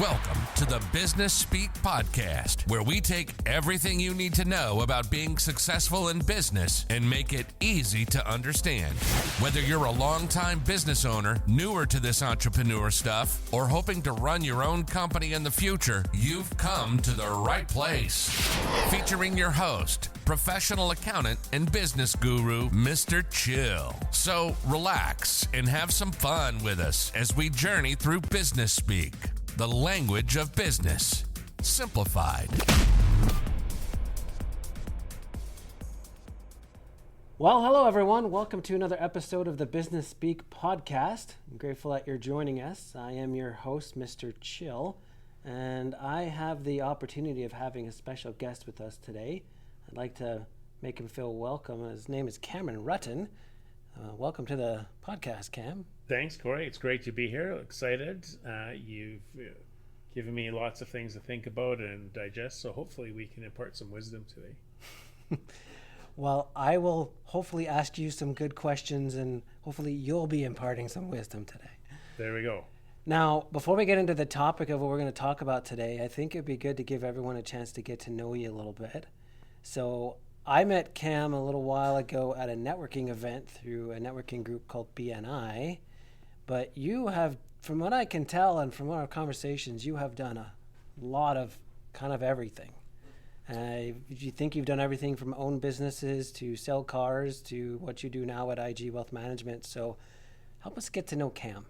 Welcome to the BusinessSpeak Podcast, where we take everything you need to know about being successful in business and make it easy to understand. Whether you're a longtime business owner, newer to this entrepreneur stuff, or hoping to run your own company in the future, you've come to the right place. Featuring your host, professional accountant and business guru, Mr. Chill. So relax and have some fun with us as we journey through Business Speak, the language of business, simplified. Well, hello everyone. Welcome to another episode of the Business Speak Podcast. I'm grateful that you're joining us. I am your host, Mr. Chill, and I have the opportunity of having a special guest with us today. I'd like to make him feel welcome. His name is Cam Rutten. Welcome to the podcast, Cam. Thanks, Corey. It's great to be here. Excited. You've given me lots of things to think about and digest, so hopefully we can impart some wisdom today. Well, I will hopefully ask you some good questions, and hopefully you'll be imparting some wisdom today. There we go. Now, before we get into the topic of what we're going to talk about today, I think it'd be good to give everyone a chance to get to know you a little bit. So I met Cam a little while ago at a networking event through a networking group called BNI. But you have, from what I can tell and from our conversations, you have done a lot of kind of everything. You think you've done everything from own businesses to sell cars to what you do now at IG Wealth Management. So help us get to know Cam.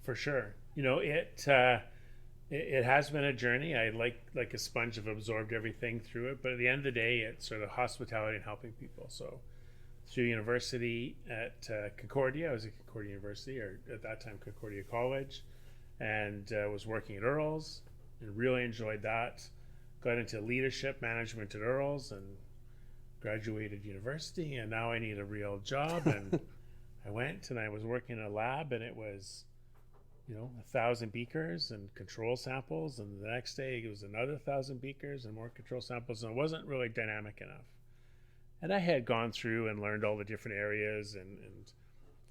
For sure. You know, it has been a journey. I like a sponge have absorbed everything through it. But at the end of the day, it's sort of hospitality and helping people. So through university at Concordia, I was at Concordia University, or at that time Concordia College, and was working at Earls and really enjoyed that. Got into leadership management at Earls and graduated university, and now I need a real job. And I went and I was working in a lab, and it was 1,000 beakers and control samples, and the next day it was another 1,000 beakers and more control samples, and it wasn't really dynamic enough. And I had gone through and learned all the different areas and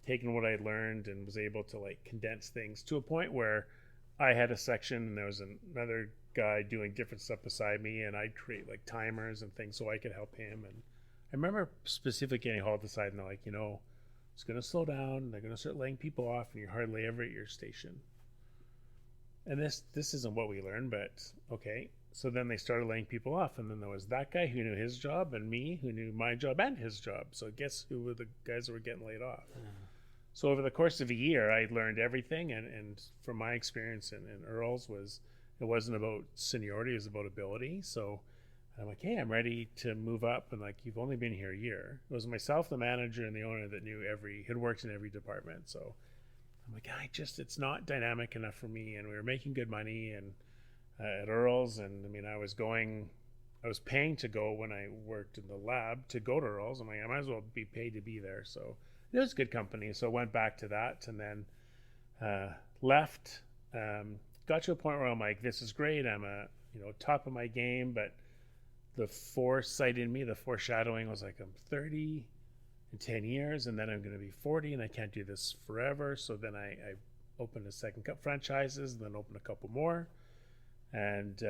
taken what I learned and was able to condense things to a point where I had a section and there was another guy doing different stuff beside me, and I'd create timers and things so I could help him. And I remember specifically getting hauled aside and they're like, it's going to slow down. They're going to start laying people off, and you're hardly ever at your station. And this isn't what we learned, but okay. So then they started laying people off, and then there was that guy who knew his job and me who knew my job and his job. So guess who were the guys that were getting laid off? So over the course of a year, I learned everything. And from my experience in Earls, it wasn't about seniority, it was about ability. So I'm like, hey, I'm ready to move up. And you've only been here a year. It was myself, the manager, and the owner that had worked in every department. So I'm like, it's not dynamic enough for me. And we were making good money and at Earls. And I was paying to go when I worked in the lab to go to Earls. I'm like, I might as well be paid to be there. So it was good company. So I went back to that and then left. Got to a point where I'm like, this is great. I'm top of my game, but the foresight in me, the foreshadowing was I'm 30 in 10 years, and then I'm going to be 40, and I can't do this forever. So then I opened a second cup franchises, and then opened a couple more, and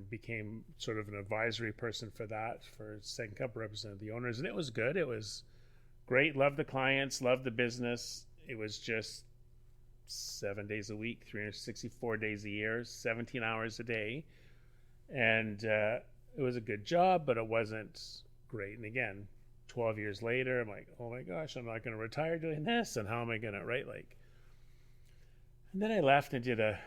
became sort of an advisory person for that, for second cup, represented the owners. And it was good. It was great. Loved the clients, loved the business. It was just 7 days a week, 364 days a year, 17 hours a day. And it was a good job, but it wasn't great. And again, 12 years later, I'm like, oh my gosh, I'm not going to retire doing this. And how am I going to write And then I left and did a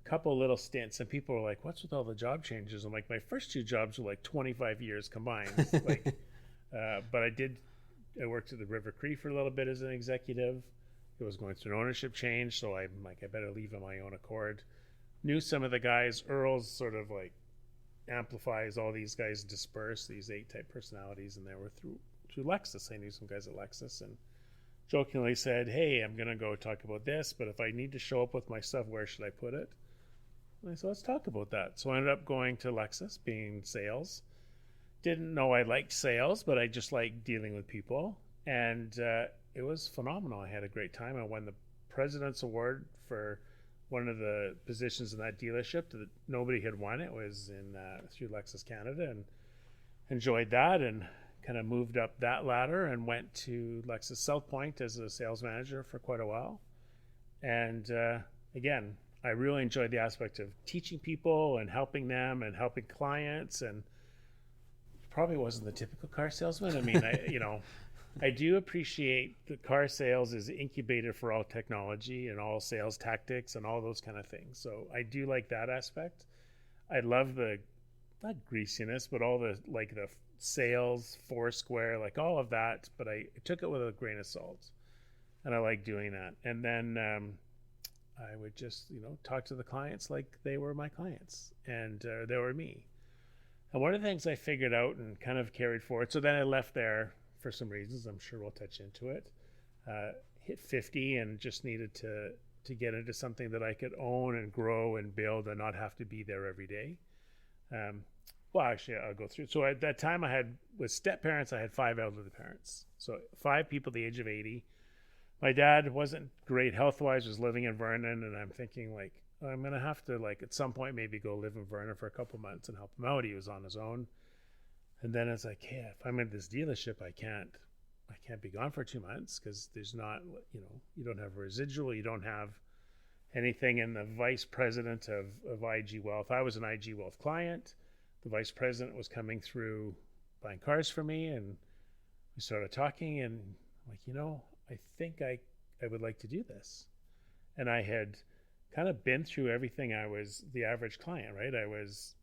couple little stints, and people were like, what's with all the job changes? I'm like, my first two jobs were 25 years combined. But I worked at the River Cree for a little bit as an executive. It was going through an ownership change, so I'm like, I better leave on my own accord. Knew some of the guys. Earls sort of amplifies all these guys disperse, these 8-type personalities, and they were through Lexus. I knew some guys at Lexus and jokingly said, hey, I'm going to go talk about this, but if I need to show up with my stuff, where should I put it? And I said, let's talk about that. So I ended up going to Lexus, being sales. Didn't know I liked sales, but I just liked dealing with people. And it was phenomenal. I had a great time. I won the President's Award for one of the positions in that dealership that nobody had won. It was in through Lexus Canada, and enjoyed that, and kind of moved up that ladder and went to Lexus South Point as a sales manager for quite a while. And again, I really enjoyed the aspect of teaching people and helping them and helping clients, and probably wasn't the typical car salesman. I mean, I do appreciate that car sales is incubator for all technology and all sales tactics and all those kind of things. So I do like that aspect. I love the, not greasiness, but all the, like the sales, Foursquare, like all of that. But I took it with a grain of salt, and I like doing that. And then I would just, talk to the clients like they were my clients, and they were me. And one of the things I figured out and kind of carried forward, so then I left there for some reasons, I'm sure we'll touch into it, hit 50 and just needed to get into something that I could own and grow and build and not have to be there every day. Well, actually, I'll go through. So at that time, I had, with step parents, I had 5 elderly parents. So 5 people at the age of 80. My dad wasn't great health-wise, was living in Vernon, and I'm thinking, like, I'm going to have to, like, at some point maybe go live in Vernon for a couple months and help him out. He was on his own. And then it's like, yeah, if I'm in this dealership, I can't be gone for 2 months, because there's not, you don't have a residual, you don't have anything. And the vice president of IG Wealth, I was an IG Wealth client. The vice president was coming through buying cars for me, and we started talking, and I'm like, I think I would like to do this. And I had kind of been through everything. I was the average client, right? I was,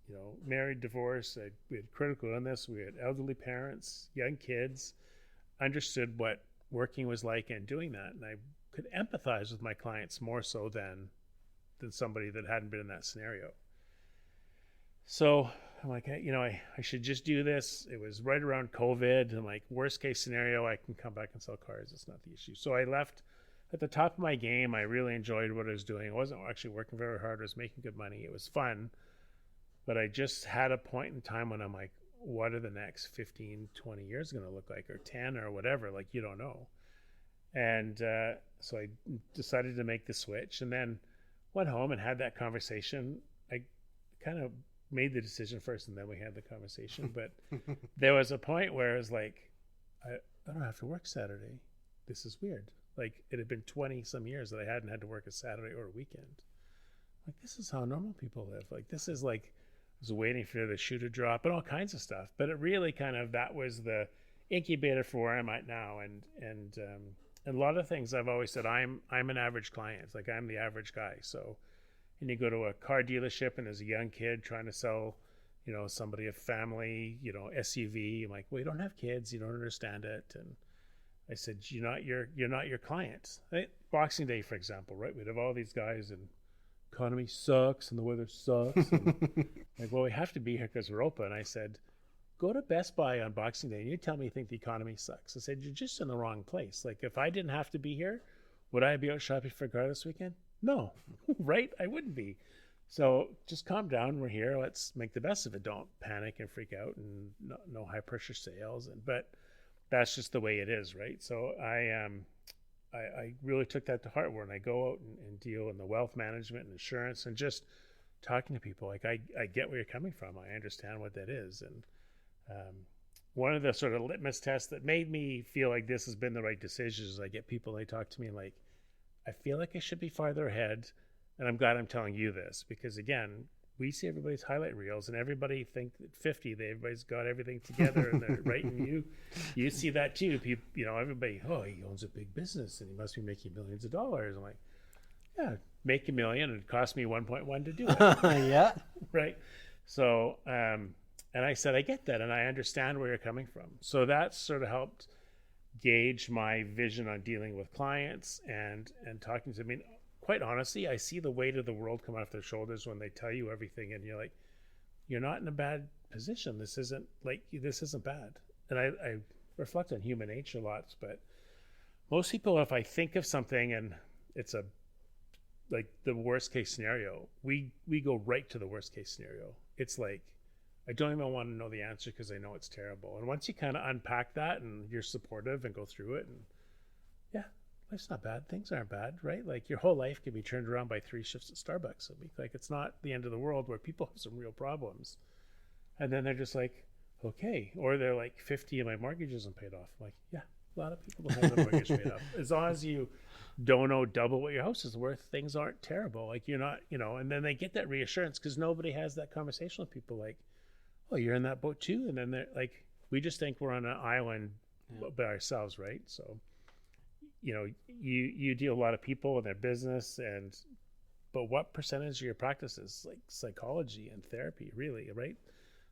married, divorced, we had critical illness, we had elderly parents, young kids, understood what working was like and doing that. And I could empathize with my clients more so than somebody that hadn't been in that scenario. So I'm like, I should just do this. It was right around COVID. I'm like, worst case scenario, I can come back and sell cars. It's not the issue. So I left at the top of my game. I really enjoyed what I was doing. I wasn't actually working very hard. I was making good money. It was fun. But I just had a point in time when I'm like, what are the next 15, 20 years going to look like, or 10 or whatever? Like, you don't know. And so I decided to make the switch, and then went home and had that conversation. I kind of made the decision first, and then we had the conversation. But there was a point where it was like, I don't have to work Saturday. This is weird. Like, it had been 20 some years that I hadn't had to work a Saturday or a weekend. Like, this is how normal people live. Like, this is like, I was waiting for the shoe to drop and all kinds of stuff. But it really kind of, that was the incubator for where I'm at now. And a lot of things I've always said, I'm an average client. Like, I'm the average guy. So, and you go to a car dealership and there's a young kid trying to sell, somebody, a family, SUV. I'm like, well, you don't have kids. You don't understand it. And I said, you're not your client. Right? Boxing Day, for example, right? We'd have all these guys, and economy sucks and the weather sucks. And like, well, we have to be here because we're open. I said, go to Best Buy on Boxing Day and you tell me you think the economy sucks. I said, you're just in the wrong place. Like, if I didn't have to be here, would I be out shopping for a car this weekend? No, right? I wouldn't be. So just calm down. We're here. Let's make the best of it. Don't panic and freak out, and no high pressure sales. But that's just the way it is, right? So I really took that to heart when I go out and deal in the wealth management and insurance, and just talking to people. Like, I get where you're coming from. I understand what that is. And one of the sort of litmus tests that made me feel like this has been the right decision is I get people, they talk to me like, I feel like I should be farther ahead. And I'm glad I'm telling you this, because again, we see everybody's highlight reels, and everybody think at 50, everybody's got everything together, and they're right. And you see that too. People, everybody, he owns a big business and he must be making millions of dollars. I'm like, yeah, make $1 million, and it cost me 1.1 to do it. Yeah. Right. So, and I said, I get that, and I understand where you're coming from. So that sort of helped gauge my vision on dealing with clients and talking to them. I mean, quite honestly, I see the weight of the world come off their shoulders when they tell you everything, and you're like, you're not in a bad position. This isn't bad. And I reflect on human nature lots, but most people, if I think of something and it's like the worst case scenario, we go right to the worst case scenario. It's like, I don't even want to know the answer because I know it's terrible. And once you kind of unpack that and you're supportive and go through it, and yeah, life's not bad. Things aren't bad, right? Like your whole life can be turned around by 3 shifts at Starbucks a week. Like it's not the end of the world where people have some real problems. And then they're just like, okay. Or they're like, 50 of my mortgage isn't paid off. I'm like, yeah, a lot of people don't have their mortgage paid off. As long as you don't owe double what your house is worth, things aren't terrible. Like you're not, and then they get that reassurance because nobody has that conversation with people like, oh, you're in that boat too? And then they're like, we just think we're on an island by ourselves, right? So, you deal with a lot of people and their business, but what percentage of your practice is like psychology and therapy, really, right?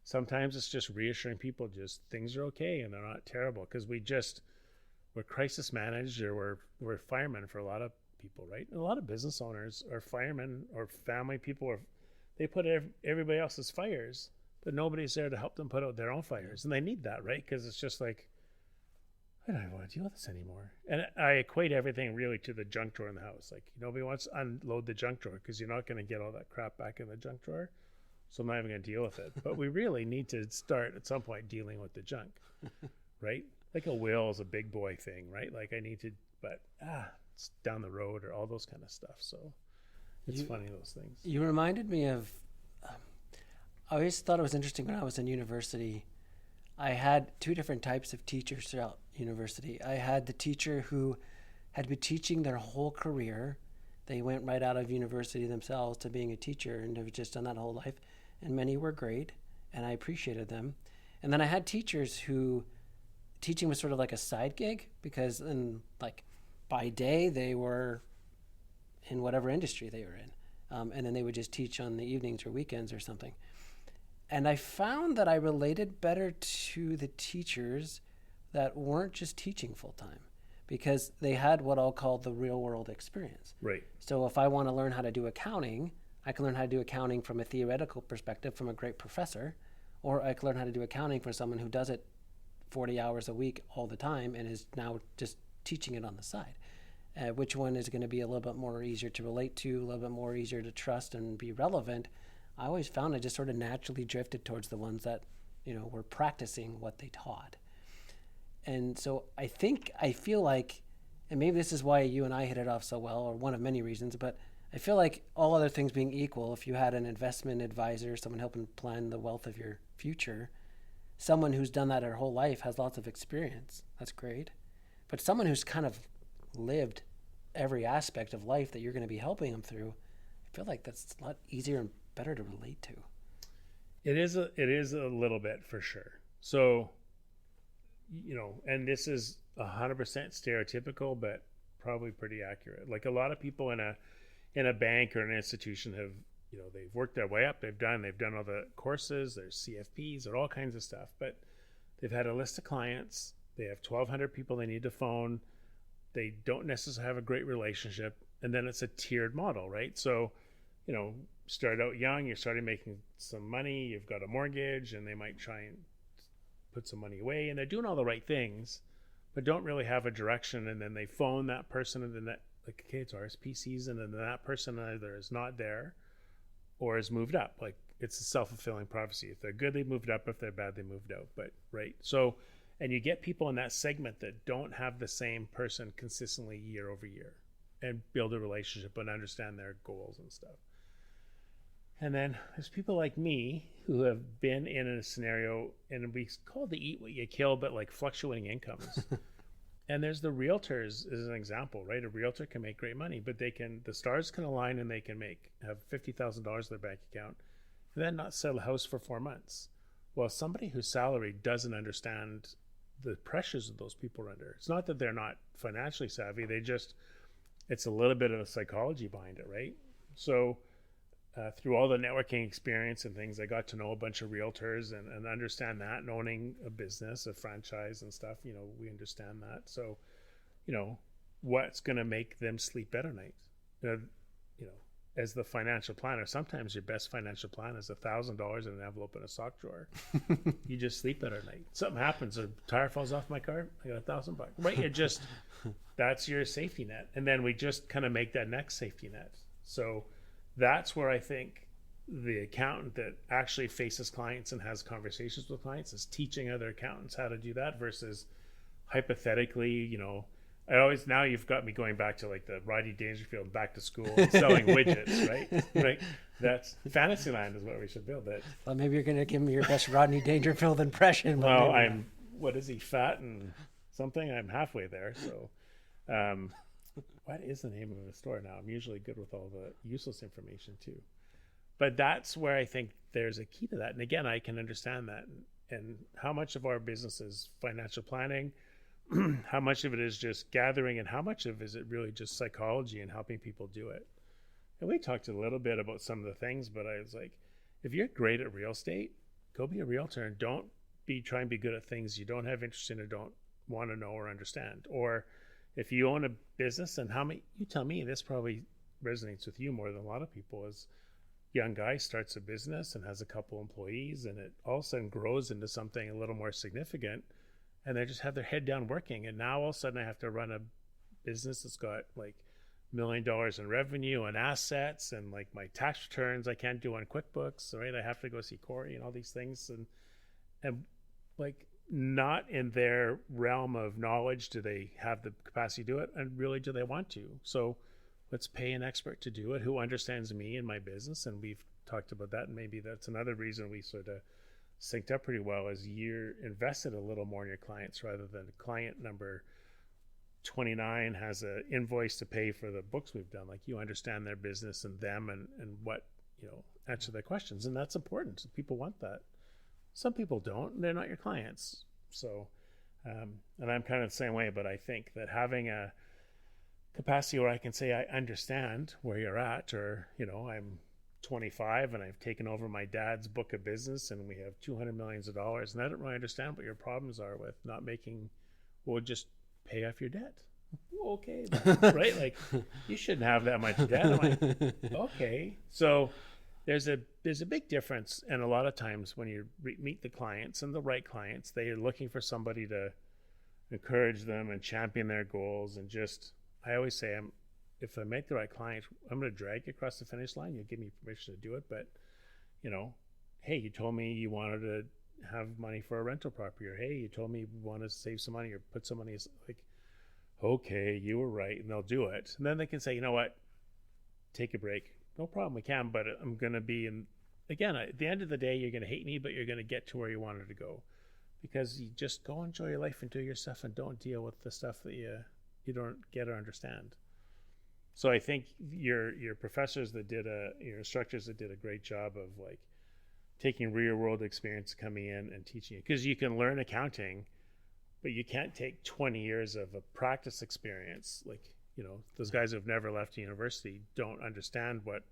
Sometimes it's just reassuring people just things are okay and they're not terrible because we're crisis managed or we're firemen for a lot of people, right? And a lot of business owners are firemen or family people, or they put everybody else's fires, but nobody's there to help them put out their own fires. And they need that, right? Because it's just like, I don't even want to deal with this anymore. And I equate everything really to the junk drawer in the house. Like nobody wants to unload the junk drawer because you're not going to get all that crap back in the junk drawer. So I'm not even going to deal with it. But we really need to start at some point dealing with the junk, right? Like a will is a big boy thing, right? Like I need to, but it's down the road or all those kind of stuff. So it's funny, those things. You reminded me of, I always thought it was interesting when I was in university. I had 2 different types of teachers throughout university. I had the teacher who had been teaching their whole career. They went right out of university themselves to being a teacher and have just done that whole life. And many were great, and I appreciated them. And then I had teachers who teaching was sort of like a side gig because by day they were in whatever industry they were in. And then they would just teach on the evenings or weekends or something. And I found that I related better to the teachers that weren't just teaching full time because they had what I'll call the real world experience. Right. So if I want to learn how to do accounting, I can learn how to do accounting from a theoretical perspective from a great professor, or I can learn how to do accounting from someone who does it 40 hours a week all the time and is now just teaching it on the side. Which one is going to be a little bit more easier to relate to, a little bit more easier to trust and be relevant? I always found I just sort of naturally drifted towards the ones that, were practicing what they taught. And so I feel like, and maybe this is why you and I hit it off so well, or one of many reasons, but I feel like all other things being equal, if you had an investment advisor, someone helping plan the wealth of your future, someone who's done that their whole life has lots of experience. That's great. But someone who's kind of lived every aspect of life that you're going to be helping them through, I feel like that's a lot easier and better to relate to. It is a little bit for sure. So, and this is 100% stereotypical, but probably pretty accurate. Like a lot of people in a bank or an institution have, they've worked their way up. They've done all the courses. There's CFPs or all kinds of stuff, but they've had a list of clients. They have 1,200 people they need to phone. They don't necessarily have a great relationship. And then it's a tiered model, right? So, start out young, you're starting making some money, you've got a mortgage, and they might try and put some money away, and they're doing all the right things, but don't really have a direction. And then they phone that person, and then okay, it's RSP season, and then that person either is not there or has moved up. Like it's a self-fulfilling prophecy. If they're good, they moved up. If they're bad, they moved out. But right. So, and you get people in that segment that don't have the same person consistently year over year and build a relationship and understand their goals and stuff. And then there's people like me who have been in a scenario, and we call it the eat what you kill, but like fluctuating incomes. And there's the realtors as an example, right? A realtor can make great money, but the stars can align and they can have $50,000 in their bank account and then not sell a house for 4 months. Well, somebody who's salaried doesn't understand the pressures that those people are under. It's not that they're not financially savvy. It's a little bit of a psychology behind it, right? So through all the networking experience and things, I got to know a bunch of realtors and understand that, and owning a business, a franchise and stuff, we understand that. So, what's going to make them sleep better at night? As the financial planner, sometimes your best financial plan is $1,000 in an envelope in a sock drawer. You just sleep better at night. Something happens, a tire falls off my car, I got $1,000, right? That's your safety net. And then we just kind of make that next safety net. So that's where I think the accountant that actually faces clients and has conversations with clients is teaching other accountants how to do that versus hypothetically, now you've got me going back to like the Rodney Dangerfield back to school selling widgets, right? Like that's Fantasyland is what we should build it. Well, maybe you're going to give me your best Rodney Dangerfield impression. Well, what is he, fat and something? I'm halfway there. So, what is the name of the store now? I'm usually good with all the useless information too. But that's where I think there's a key to that. And again, I can understand that. And how much of our business is financial planning, how much of it is just gathering, and how much of it is it really just psychology and helping people do it. And we talked a little bit about some of the things, but I was like, if you're great at real estate, go be a realtor and don't try and be good at things you don't have interest in or don't want to know or understand. Or if you own a business, and you tell me, this probably resonates with you more than a lot of people, is young guy starts a business and has a couple employees, and it all of a sudden grows into something a little more significant, and they just have their head down working. And now all of a sudden I have to run a business that's got like $1 million in revenue and assets, and like my tax returns I can't do on QuickBooks, right? I have to go see Corey and all these things, and like not in their realm of knowledge do they have the capacity to do it, and really do they want to? So let's pay an expert to do it who understands me and my business. And we've talked about that, and maybe that's another reason we sort of synced up pretty well, is you're invested a little more in your clients rather than client number 29 has an invoice to pay for the books we've done. Like, you understand their business and them and what, answer their questions. And that's important. People want that. Some people don't, and they're not your clients. So, and I'm kind of the same way, but I think that having a capacity where I can say, I understand where you're at, or, I'm 25 and I've taken over my dad's book of business and we have $200 million, and I don't really understand what your problems are with not making, well, just pay off your debt. Okay, right? Like, you shouldn't have that much debt. I'm like, okay. So there's a big difference. And a lot of times when you meet the clients, and the right clients, they are looking for somebody to encourage them and champion their goals. And just, I always say, if I make the right client, I'm going to drag you across the finish line. You'll give me permission to do it. But, hey, you told me you wanted to have money for a rental property, or hey, you told me you want to save some money or put some money, like, okay, you were right, and they'll do it. And then they can say, you know what, take a break. No problem, we can, but I'm going to be in, again, at the end of the day, you're going to hate me, but you're going to get to where you wanted to go, because you just go enjoy your life and do your stuff, and don't deal with the stuff that you don't get or understand. So I think your professors your instructors that did a great job of like taking real world experience coming in and teaching you, because you can learn accounting, but you can't take 20 years of a practice experience. Like, those guys who've never left university don't understand what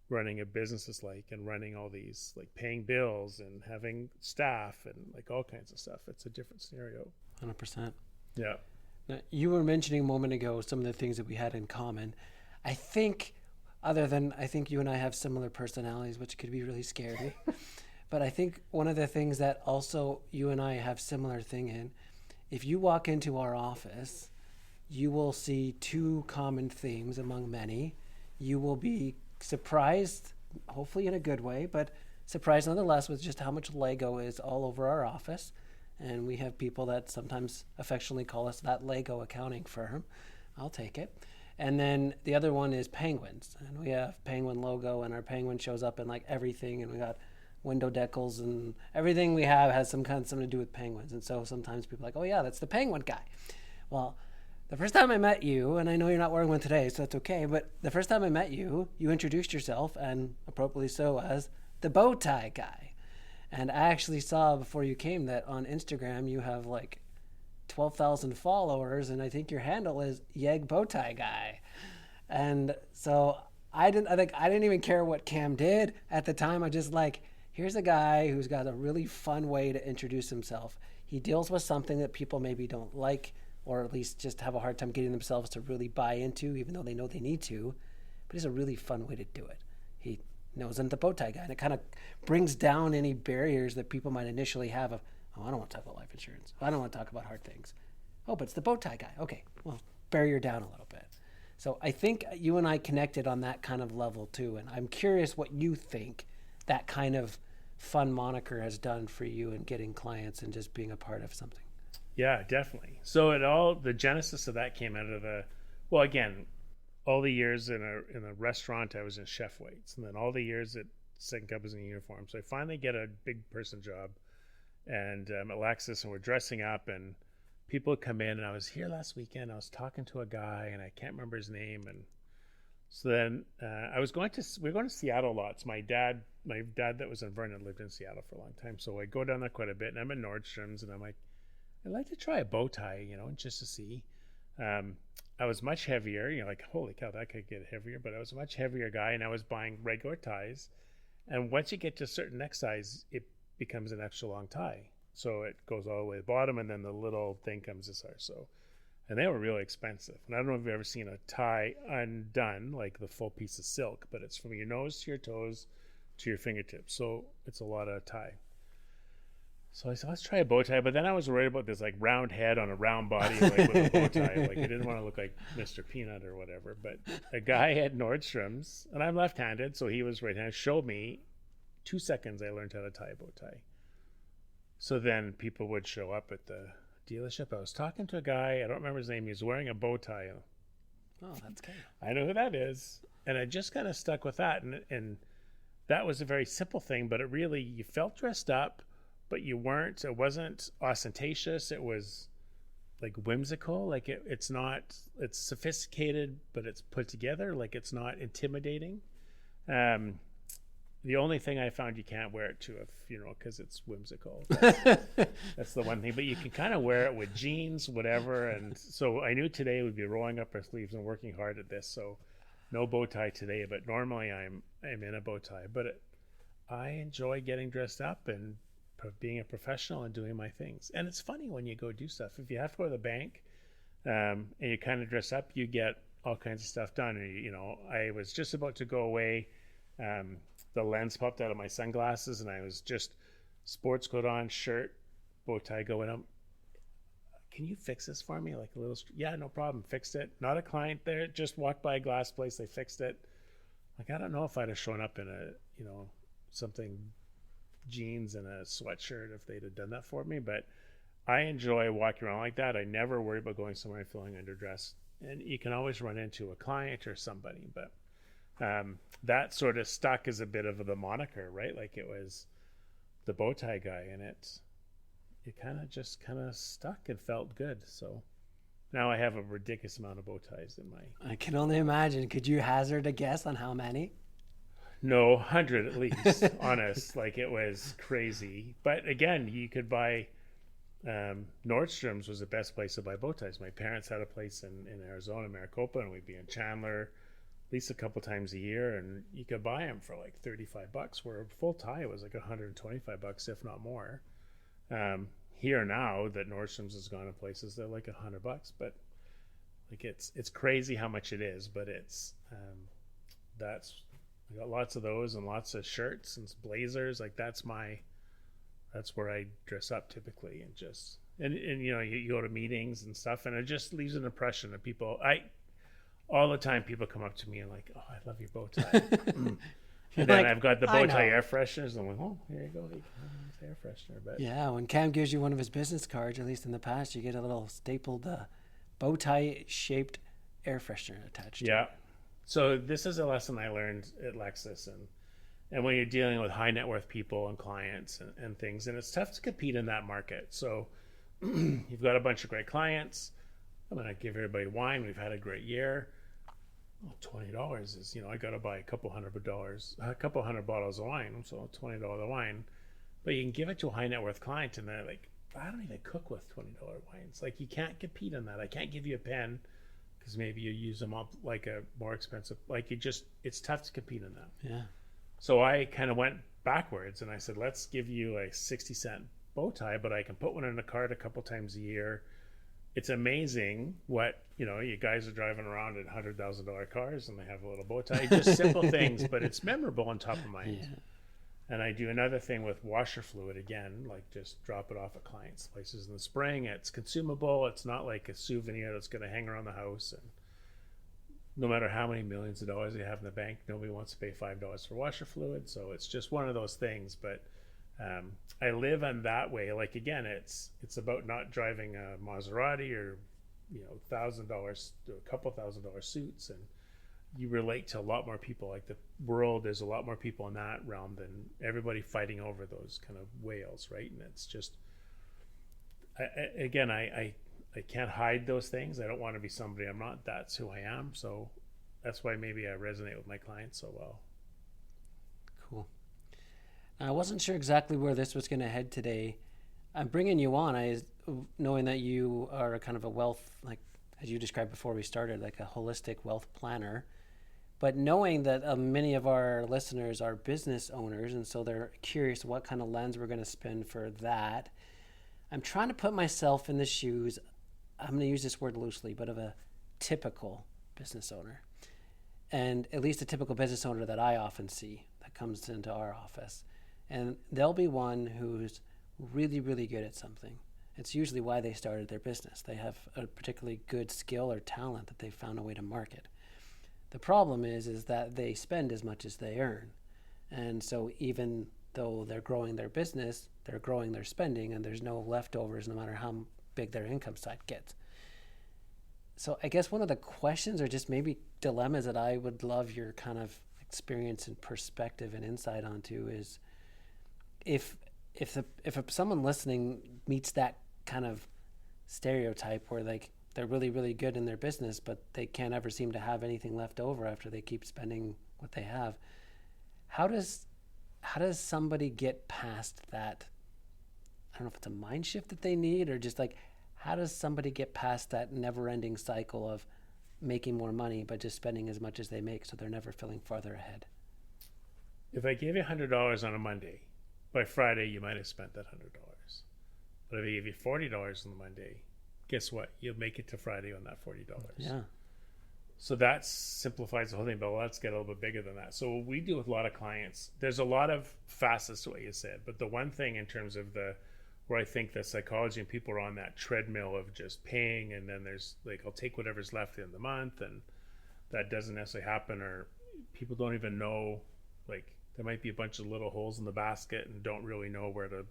running a business is like, and running all these, like, paying bills and having staff and like all kinds of stuff. It's a different scenario. 100%. Yeah. Now, you were mentioning a moment ago some of the things that we had in common. I think you and I have similar personalities, which could be really scary. But I think one of the things that also you and I have similar thing in, if you walk into our office, you will see two common themes among many. You will be surprised, hopefully in a good way, but surprised nonetheless with just how much Lego is all over our office. And we have people that sometimes affectionately call us that Lego accounting firm. I'll take it. And then the other one is penguins. And we have penguin logo, and our penguin shows up in like everything. And we got window decals, and everything we have has something to do with penguins. And so sometimes people are like, oh yeah, that's the penguin guy. Well, the first time I met you, and I know you're not wearing one today, so that's okay, but the first time I met you, you introduced yourself, and appropriately so, as the bow tie guy. And I actually saw before you came that on Instagram you have like 12,000 followers, and I think your handle is Yeg Bowtie Guy. And so I didn't even care what Cam did at the time. I just like, here's a guy who's got a really fun way to introduce himself. He deals with something that people maybe don't like, or at least just have a hard time getting themselves to really buy into, even though they know they need to. But it's a really fun way to do it. He knows I'm the bow tie guy, and it kind of brings down any barriers that people might initially have of, oh, I don't want to talk about life insurance. I don't want to talk about hard things. Oh, but it's the bow tie guy. Okay, well, barrier down a little bit. So I think you and I connected on that kind of level too, and I'm curious what you think that kind of fun moniker has done for you in getting clients and just being a part of something. Yeah, definitely. So the genesis of that came out of again, all the years in a restaurant, I was in chef weights, and then all the years at Second Cup was in uniform. So I finally get a big person job, and at Lexus, and we're dressing up, and people come in, and I was here last weekend. I was talking to a guy, and I can't remember his name, and so then we were going to Seattle a lot. So my dad that was in Vernon lived in Seattle for a long time, so I go down there quite a bit, and I'm at Nordstrom's, and I'm like, I'd like to try a bow tie, just to see. I was much heavier, like, holy cow, that could get heavier, but I was a much heavier guy, and I was buying regular ties. And once you get to a certain neck size, it becomes an extra long tie. So it goes all the way to the bottom, and then the little thing comes this high. And they were really expensive. And I don't know if you've ever seen a tie undone, like the full piece of silk, but it's from your nose to your toes to your fingertips. So it's a lot of tie. So I said, let's try a bow tie. But then I was worried about this like round head on a round body, like with a bow tie. Like I didn't want to look like Mr. Peanut or whatever. But a guy at Nordstrom's, and I'm left-handed, so he was right-handed, showed me 2 seconds I learned how to tie a bow tie. So then people would show up at the dealership. I was talking to a guy, I don't remember his name, he was wearing a bow tie. Oh, that's good. I know who that is. And I just kind of stuck with that. And that was a very simple thing, but it really, you felt dressed up, but it wasn't ostentatious. It was like whimsical. Like it's sophisticated, but it's put together. Like it's not intimidating. The only thing I found, you can't wear it to a funeral because it's whimsical. That's the one thing. But you can kind of wear it with jeans, whatever. And so I knew today we'd be rolling up our sleeves and working hard at this. So no bow tie today. But normally I'm in a bow tie. But I enjoy getting dressed up and being a professional and doing my things. And it's funny when you go do stuff. If you have to go to the bank and you kind of dress up, you get all kinds of stuff done. I was just about to go away. The lens popped out of my sunglasses, and I was just sports coat on, shirt, bow tie going up. Can you fix this for me? Like a little, yeah, no problem. Fixed it. Not a client there. Just walked by a glass place. They fixed it. Like, I don't know if I'd have shown up in something jeans and a sweatshirt if they'd have done that for me. But I enjoy walking around like that. I never worry about going somewhere and feeling underdressed. And you can always run into a client or somebody, but that sort of stuck as a bit of the moniker, right? Like it was the bow tie guy, and it kind of stuck and felt good. So now I have a ridiculous amount of bow ties in my. I can only imagine. Could you hazard a guess on how many? No, 100 at least. Honest, like it was crazy. But again, you could buy. Nordstrom's was the best place to buy bow ties. My parents had a place in Arizona, Maricopa, and we'd be in Chandler at least a couple times a year, and you could buy them for like $35, where a full tie was like $125, if not more. Here now that Nordstrom's has gone to places, they're like $100, but like it's crazy how much it is. But it's I got lots of those and lots of shirts and blazers. Like that's where I dress up typically, and you go to meetings and stuff, and it just leaves an impression of people. All the time people come up to me and like, oh, I love your bow tie. And then I've got the bow tie air fresheners. I'm like, oh, here you go, it's air freshener. But yeah, when Cam gives you one of his business cards, at least in the past, you get a little stapled bow tie shaped air freshener attached. Yeah. So this is a lesson I learned at Lexus, and when you're dealing with high net worth people and clients and things, and it's tough to compete in that market. So you've got a bunch of great clients. I'm going to give everybody wine. We've had a great year. Well, $20 is, I got to buy a couple hundred bottles of wine. So $20 wine, but you can give it to a high net worth client, and they're like, I don't even cook with $20 wines. Like you can't compete in that. I can't give you a pen because maybe you use them up like a more expensive, like it's tough to compete in that. Yeah. So I kind of went backwards, and I said, let's give you a 60-cent bow tie, but I can put one in the cart a couple times a year. It's amazing what, you guys are driving around in $100,000 cars and they have a little bow tie. Just simple things, but it's memorable and top of mind. Yeah. And I do another thing with washer fluid again, like just drop it off at clients' places in the spring. It's consumable. It's not like a souvenir that's going to hang around the house. And no matter how many millions of dollars you have in the bank, nobody wants to pay $5 for washer fluid. So it's just one of those things. But I live in that way. Like, again, it's about not driving a Maserati or, $1,000, a couple $1,000 suits, and you relate to a lot more people. Like, the world, there's a lot more people in that realm than everybody fighting over those kind of whales, right? And it's just, I can't hide those things. I don't want to be somebody I'm not. That's who I am. So that's why maybe I resonate with my clients so well. Cool. I wasn't sure exactly where this was going to head today. I'm bringing you on, knowing that you are a kind of a wealth, like as you described before we started, like a holistic wealth planner. But knowing that many of our listeners are business owners, and so they're curious what kind of lens we're going to spin for that, I'm trying to put myself in the shoes, I'm going to use this word loosely, but of a typical business owner. And at least a typical business owner that I often see that comes into our office. And they'll be one who's really, really good at something. It's usually why they started their business. They have a particularly good skill or talent that they found a way to market. The problem is that they spend as much as they earn. And so even though they're growing their business, they're growing their spending, and there's no leftovers no matter how big their income side gets. So I guess one of the questions or just maybe dilemmas that I would love your kind of experience and perspective and insight onto is if someone listening meets that kind of stereotype where like they're really, really good in their business, but they can't ever seem to have anything left over after they keep spending what they have. How does somebody get past that? I don't know if it's a mind shift that they need, or just like, how does somebody get past that never-ending cycle of making more money but just spending as much as they make, so they're never feeling farther ahead? If I gave you $100 on a Monday, by Friday you might have spent that $100. But if I gave you $40 on the Monday, guess what? You'll make it to Friday on that $40. Yeah. So that simplifies the whole thing, but let's get a little bit bigger than that. So what we do with a lot of clients, there's a lot of facets to what you said, but the one thing in terms of where I think the psychology and people are on that treadmill of just paying, and then there's like, I'll take whatever's left in the month, and that doesn't necessarily happen, or people don't even know, like there might be a bunch of little holes in the basket and don't really know where to,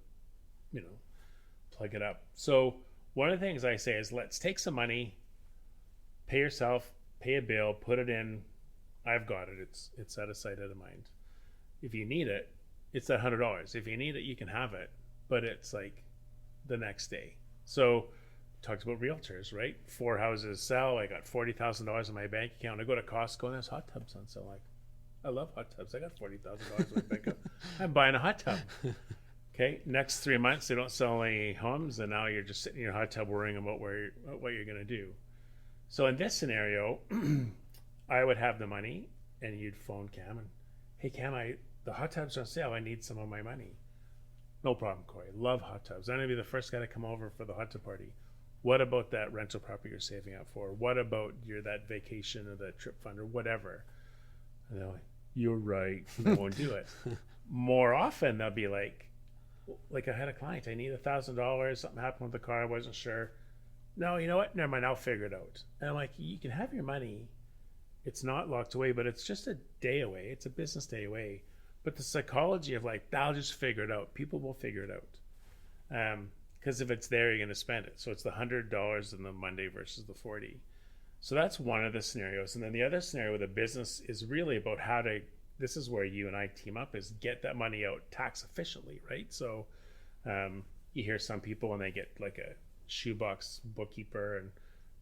plug it up. So one of the things I say is, let's take some money, pay yourself, pay a bill, put it in. I've got it. It's out of sight, out of mind. If you need it, it's that $100. If you need it, you can have it, but it's like the next day. So talks about realtors, right? 4 houses sell. I got $40,000 in my bank account. I go to Costco and there's hot tubs on sale. Like, I love hot tubs. I got $40,000 in my bank account. I'm buying a hot tub. Okay, next 3 months they don't sell any homes, and now you're just sitting in your hot tub worrying about what you're going to do. So in this scenario, I would have the money, and you'd phone Cam and, hey Cam, the hot tub's on sale. I need some of my money. No problem, Corey. Love hot tubs. I'm going to be the first guy to come over for the hot tub party. What about that rental property you're saving up for? What about that vacation or that trip fund or whatever? And they're like, you're right. I won't do it. More often they'll be like I had a client, I need $1,000. Something happened with the car. I wasn't sure. No, you know what? Never mind. I'll figure it out. And I'm like, you can have your money. It's not locked away, but it's just a day away. It's a business day away. But the psychology of like, I'll just figure it out. People will figure it out. Because if it's there, you're going to spend it. So it's the $100 in the Monday versus the 40. So that's one of the scenarios. And then the other scenario with a business is really about this is where you and I team up, is get that money out tax efficiently, right? So you hear some people and they get like a shoebox bookkeeper and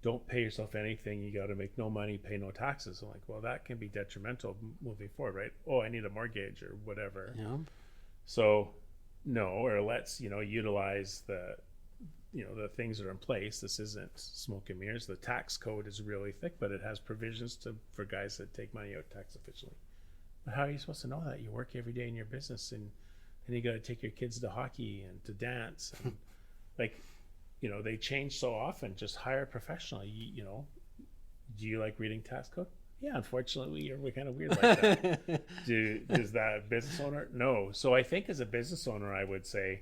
don't pay yourself anything. You got to make no money, pay no taxes. I'm like, well, that can be detrimental moving forward, right? Oh, I need a mortgage or whatever. Yeah. So no, or let's, utilize the things that are in place. This isn't smoke and mirrors. The tax code is really thick, but it has provisions for guys that take money out tax efficiently. But how are you supposed to know that? You work every day in your business, and you got to take your kids to hockey and to dance. And they change so often. Just hire a professional. Do you like reading tax code? Yeah, unfortunately, we're kind of weird like that. Does that business owner? No. So I think as a business owner, I would say,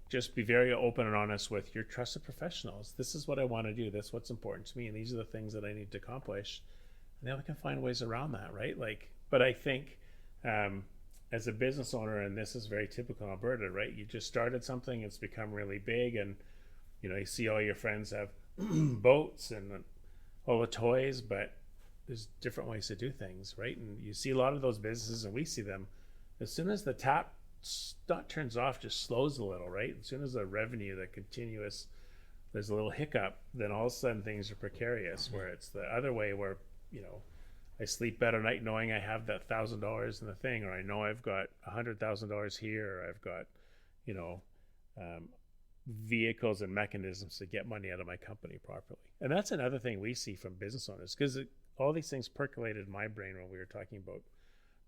just be very open and honest with your trusted professionals. This is what I want to do. This is what's important to me. And these are the things that I need to accomplish. And then we can find ways around that, right? But I think as a business owner, and this is very typical in Alberta, right? You just started something, it's become really big, and you see all your friends have boats and all the toys, but there's different ways to do things, right? And you see a lot of those businesses, and we see them, as soon as the tap not turns off, just slows a little, right? As soon as the revenue, the continuous, there's a little hiccup, then all of a sudden things are precarious, where it's the other way where, I sleep better at night knowing I have that $1,000 in the thing, or I know I've got $100,000 here, or I've got, vehicles and mechanisms to get money out of my company properly. And that's another thing we see from business owners, because all these things percolated in my brain when we were talking about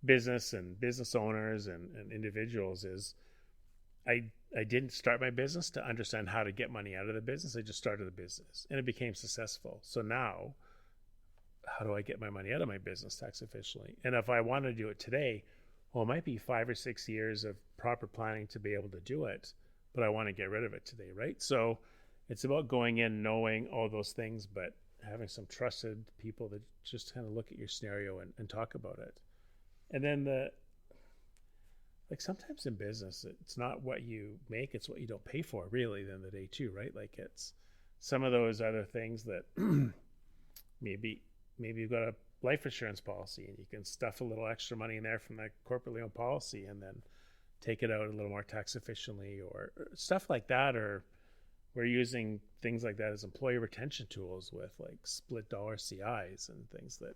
business and business owners and individuals. Is I didn't start my business to understand how to get money out of the business. I just started the business and it became successful. So now, how do I get my money out of my business tax efficiently? And if I want to do it today, well, it might be 5 or 6 years of proper planning to be able to do it, but I want to get rid of it today, right? So it's about going in knowing all those things, but having some trusted people that just kind of look at your scenario and talk about it. And then sometimes in business, it's not what you make, it's what you don't pay for, really, at the end of the day too, right? Like, it's some of those other things that maybe you've got a life insurance policy and you can stuff a little extra money in there from that corporately owned policy and then take it out a little more tax efficiently, or stuff like that. Or we're using things like that as employee retention tools with like split dollar CIs and things that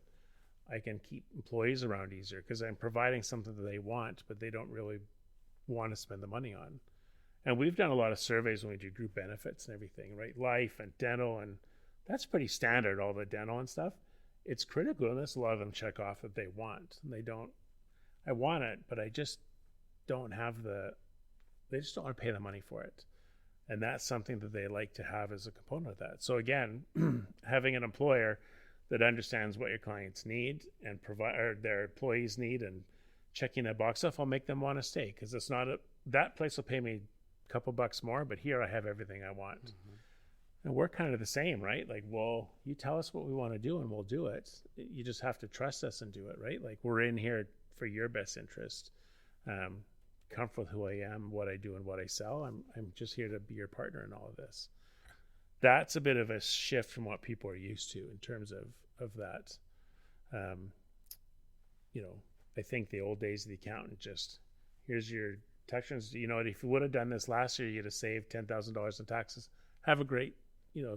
I can keep employees around easier because I'm providing something that they want, but they don't really want to spend the money on. And we've done a lot of surveys when we do group benefits and everything, right? Life and dental, and that's pretty standard, all the dental and stuff. It's critical, and a lot of them check off that they want. And they don't, I want it, but I just don't have they just don't want to pay the money for it. And that's something that they like to have as a component of that. So again, having an employer that understands what your clients need and provide, or their employees need, and checking that box off will make them want to stay, because it's not that place will pay me a couple bucks more, but here I have everything I want. Mm-hmm. And we're kind of the same, right? Like, well, you tell us what we want to do and we'll do it. You just have to trust us and do it, right? Like, we're in here for your best interest. Comfort with who I am, what I do, and what I sell. I'm just here to be your partner in all of this. That's a bit of a shift from what people are used to in terms of that. I think the old days of the accountant, just here's your tax returns. If you would have done this last year, you'd have saved $10,000 in taxes. Have a great,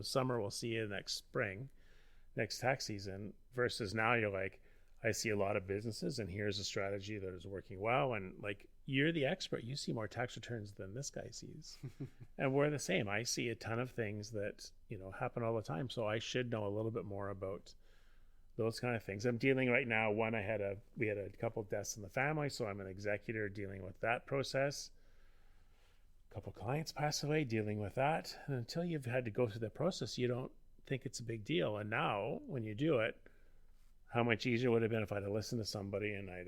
summer. We'll see you next spring, next tax season. Versus now, you're like, I see a lot of businesses, and here's a strategy that is working well. And like, you're the expert. You see more tax returns than this guy sees. And we're the same. I see a ton of things that, happen all the time. So I should know a little bit more about those kind of things. I'm dealing right now. We had a couple of deaths in the family. So I'm an executor dealing with that process. A couple of clients pass away, dealing with that. And until you've had to go through the process, you don't think it's a big deal. And now when you do it, how much easier would it have been if I'd have listened to somebody and I'd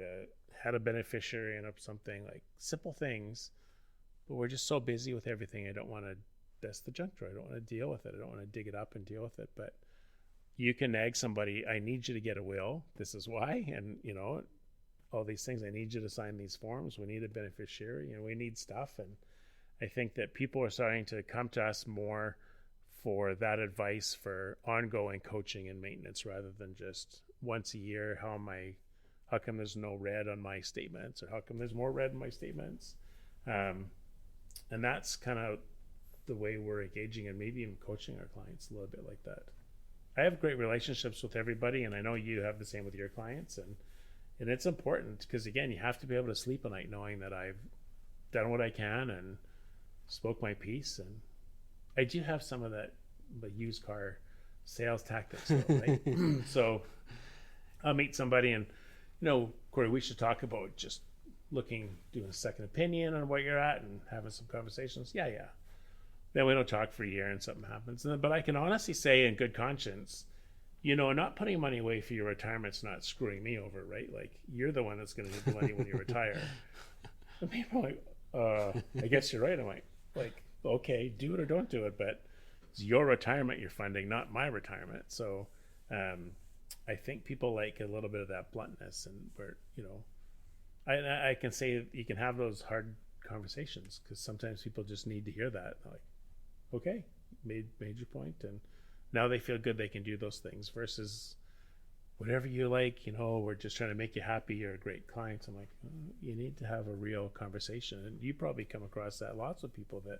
had a beneficiary and something, like simple things. But we're just so busy with everything. I don't want to, that's the junk drawer. I don't want to deal with it. I don't want to dig it up and deal with it. But you can nag somebody, I need you to get a will. This is why. And, all these things. I need you to sign these forms. We need a beneficiary. We need stuff. And I think that people are starting to come to us more for that advice for ongoing coaching and maintenance, rather than just once a year, how come there's no red on my statements, or how come there's more red in my statements? And that's kind of the way we're engaging, and maybe even coaching our clients a little bit like that. I have great relationships with everybody, and I know you have the same with your clients, and it's important, because again, you have to be able to sleep at night knowing that I've done what I can and spoke my piece. And I do have some of that, the used car sales tactics, though, right? So I'll meet somebody and, Corey, we should talk about just doing a second opinion on what you're at and having some conversations. Yeah. Then we don't talk for a year and something happens. But I can honestly say in good conscience, not putting money away for your retirement's not screwing me over, right? Like, you're the one that's going to need the money when you retire. And people are like, I guess you're right. I'm like, okay, do it or don't do it. But it's your retirement you're funding, not my retirement. So I think people like a little bit of that bluntness, and where, I can say you can have those hard conversations because sometimes people just need to hear that. Like, okay, made your point, and now they feel good they can do those things versus whatever you like, we're just trying to make you happy, you're a great client. I'm like, you need to have a real conversation. And you probably come across that lots of people that,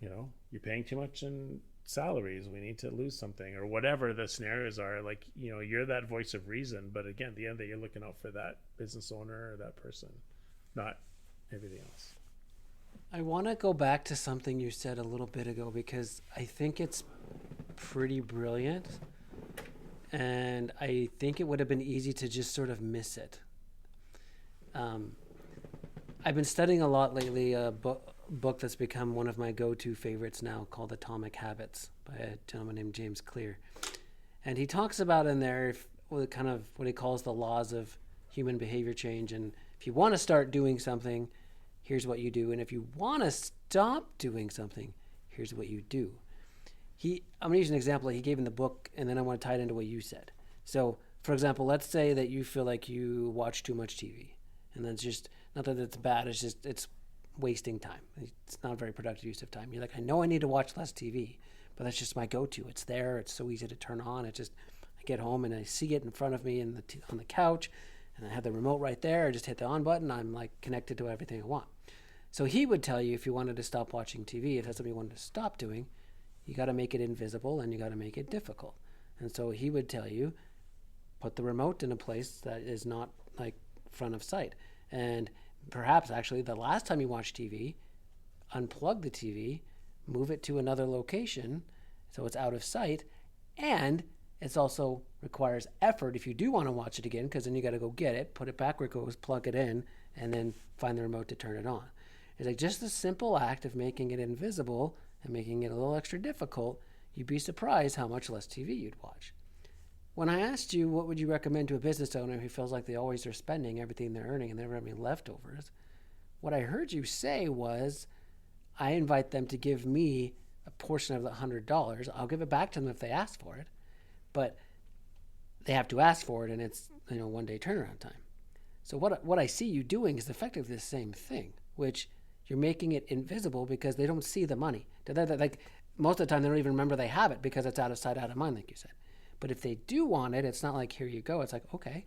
you're paying too much in salaries, we need to lose something, or whatever the scenarios are. Like, you're that voice of reason, but again, at the end of the day, you're looking out for that business owner or that person, not everything else. I want to go back to something you said a little bit ago because I think it's pretty brilliant. And I think it would have been easy to just sort of miss it. I've been studying a lot lately, a book that's become one of my go-to favorites now called Atomic Habits by a gentleman named James Clear. And he talks about in there what he calls the laws of human behavior change. And if you want to start doing something, here's what you do. And if you want to stop doing something, here's what you do. I'm going to use an example that he gave in the book, and then I want to tie it into what you said. So, for example, let's say that you feel like you watch too much TV. And that's just, not that it's bad, it's wasting time. It's not a very productive use of time. You're like, I know I need to watch less TV, but that's just my go-to. It's there. It's so easy to turn on. I get home and I see it in front of me on the couch, and I have the remote right there. I just hit the on button. I'm like connected to everything I want. So he would tell you if you wanted to stop watching TV, if that's something you wanted to stop doing, you got to make it invisible and you got to make it difficult. And so he would tell you, put the remote in a place that is not like front of sight. And perhaps actually the last time you watch TV, unplug the TV, move it to another location so it's out of sight. And it also requires effort if you do want to watch it again, because then you got to go get it, put it back where it goes, plug it in, and then find the remote to turn it on. It's like just the simple act of making it invisible and making it a little extra difficult, you'd be surprised how much less TV you'd watch. When I asked you what would you recommend to a business owner who feels like they always are spending everything they're earning and they never have any leftovers, what I heard you say was, I invite them to give me a portion of the $100. I'll give it back to them if they ask for it, but they have to ask for it, and it's 1 day turnaround time. So what I see you doing is effectively the same thing, which you're making it invisible because they don't see the money. Like most of the time, they don't even remember they have it because it's out of sight, out of mind, like you said. But if they do want it, it's not like, here you go. It's like, okay,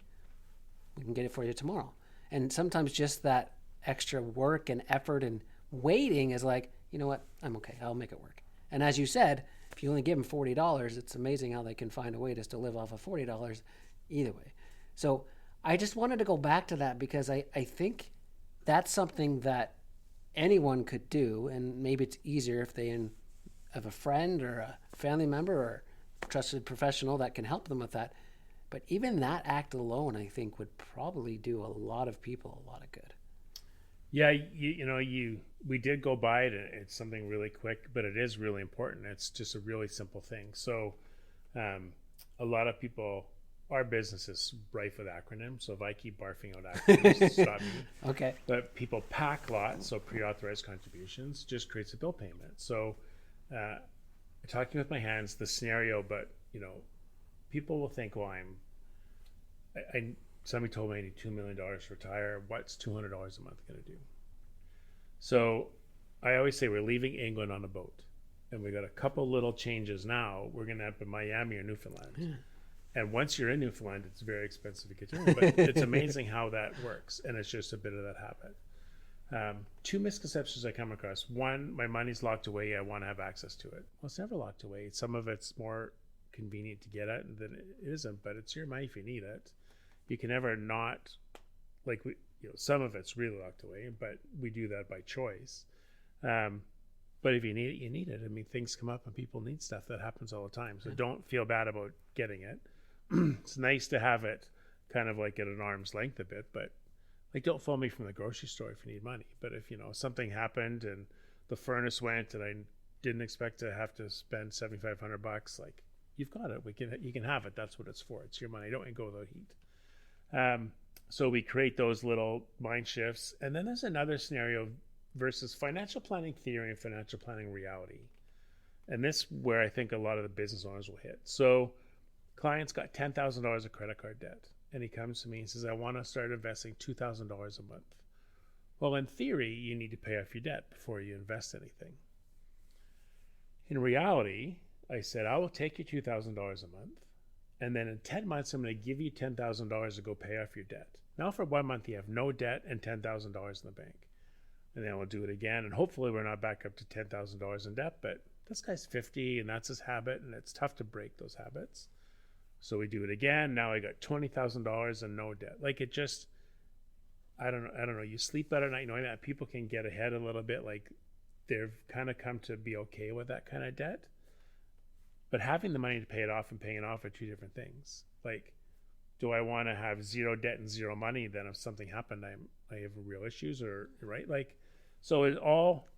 we can get it for you tomorrow. And sometimes just that extra work and effort and waiting is like, you know what, I'm okay, I'll make it work. And as you said, if you only give them $40, it's amazing how they can find a way to still live off of $40 either way. So I just wanted to go back to that because I think that's something that anyone could do, and maybe it's easier if they have a friend or a family member or a trusted professional that can help them with that. But even that act alone, I think, would probably do a lot of people a lot of good. Yeah, we did go by it. It's something really quick, but it is really important. It's just a really simple thing. So a lot of people, our business is rife with acronyms. So if I keep barfing out acronyms, stop me. Okay. But people pack lots, so pre-authorized contributions just creates a bill payment. So talking with my hands, the scenario, but people will think, well, somebody told me I need $2 million to retire. What's $200 a month going to do? So I always say we're leaving England on a boat, and we got a couple little changes now. We're going to end up in Miami or Newfoundland. Yeah. And once you're in Newfoundland, it's very expensive to get to, but it's amazing how that works. And it's just a bit of that habit. Two misconceptions I come across. One, my money's locked away. I want to have access to it. Well, it's never locked away. Some of it's more convenient to get at than it isn't, but it's your money if you need it. You can never not, some of it's really locked away, but we do that by choice. But if you need it, you need it. I mean, things come up and people need stuff. That happens all the time. So don't feel bad about getting it. It's nice to have it kind of like at an arm's length a bit, but don't phone me from the grocery store if you need money. But if something happened and the furnace went and I didn't expect to have to spend $7,500, you've got it. You can have it. That's what it's for. It's your money. Don't go without heat. So we create those little mind shifts. And then there's another scenario versus financial planning theory and financial planning reality. And this where I think a lot of the business owners will hit. So clients got $10,000 of credit card debt. and he comes to me and says, I want to start investing $2,000 a month. Well, in theory, you need to pay off your debt before you invest anything. In reality, I said, I will take your $2,000 a month, and then in 10 months, I'm going to give you $10,000 to go pay off your debt. Now for 1 month, you have no debt and $10,000 in the bank. And then we'll do it again, and hopefully we're not back up to $10,000 in debt, but this guy's 50, and that's his habit, and it's tough to break those habits. So we do it again. Now I got $20,000 and no debt. Like, it just, I don't know. You sleep better at night knowing that people can get ahead a little bit. Like, they've kind of come to be okay with that kind of debt. But having the money to pay it off and paying it off are two different things. Like, do I want to have zero debt and zero money? Then if something happened, I have real issues, or right? Like, so it's all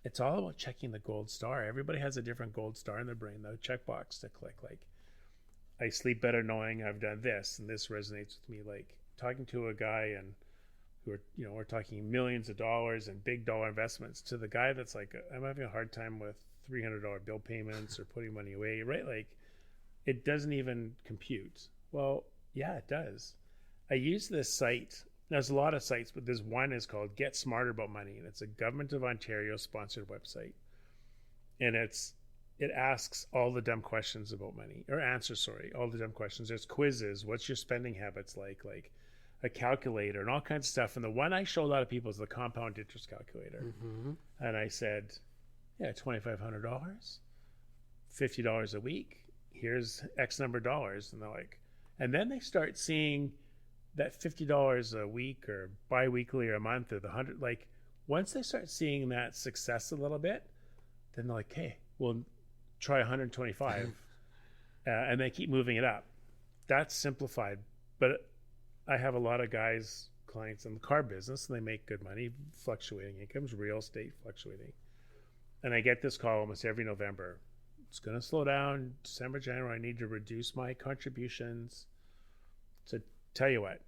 about checking the gold star. Everybody has a different gold star in their brain, the checkbox to click. Like, I sleep better knowing I've done this, and this resonates with me. Like, talking to a guy and we're talking millions of dollars and big dollar investments, to the guy that's like, I'm having a hard time with $300 bill payments or putting money away, right? Like, it doesn't even compute. Well, yeah, it does. I use this site. There's a lot of sites, but this one is called Get Smarter About Money, and it's a Government of Ontario sponsored website. And it asks all the dumb questions about money, or answers, all the dumb questions. There's quizzes. What's your spending habits like a calculator and all kinds of stuff. And the one I show a lot of people is the compound interest calculator. Mm-hmm. And I said, yeah, $2,500, $50 a week. Here's X number of dollars. And they're like, and then they start seeing that $50 a week or bi-weekly or a month or the 100, like, once they start seeing that success a little bit, then they're like, hey, we'll try 125. And they keep moving it up. That's simplified. But I have a lot of clients in the car business, and they make good money, fluctuating incomes, real estate fluctuating. And I get this call almost every November. It's going to slow down. December, January, I need to reduce my contributions. So tell you what,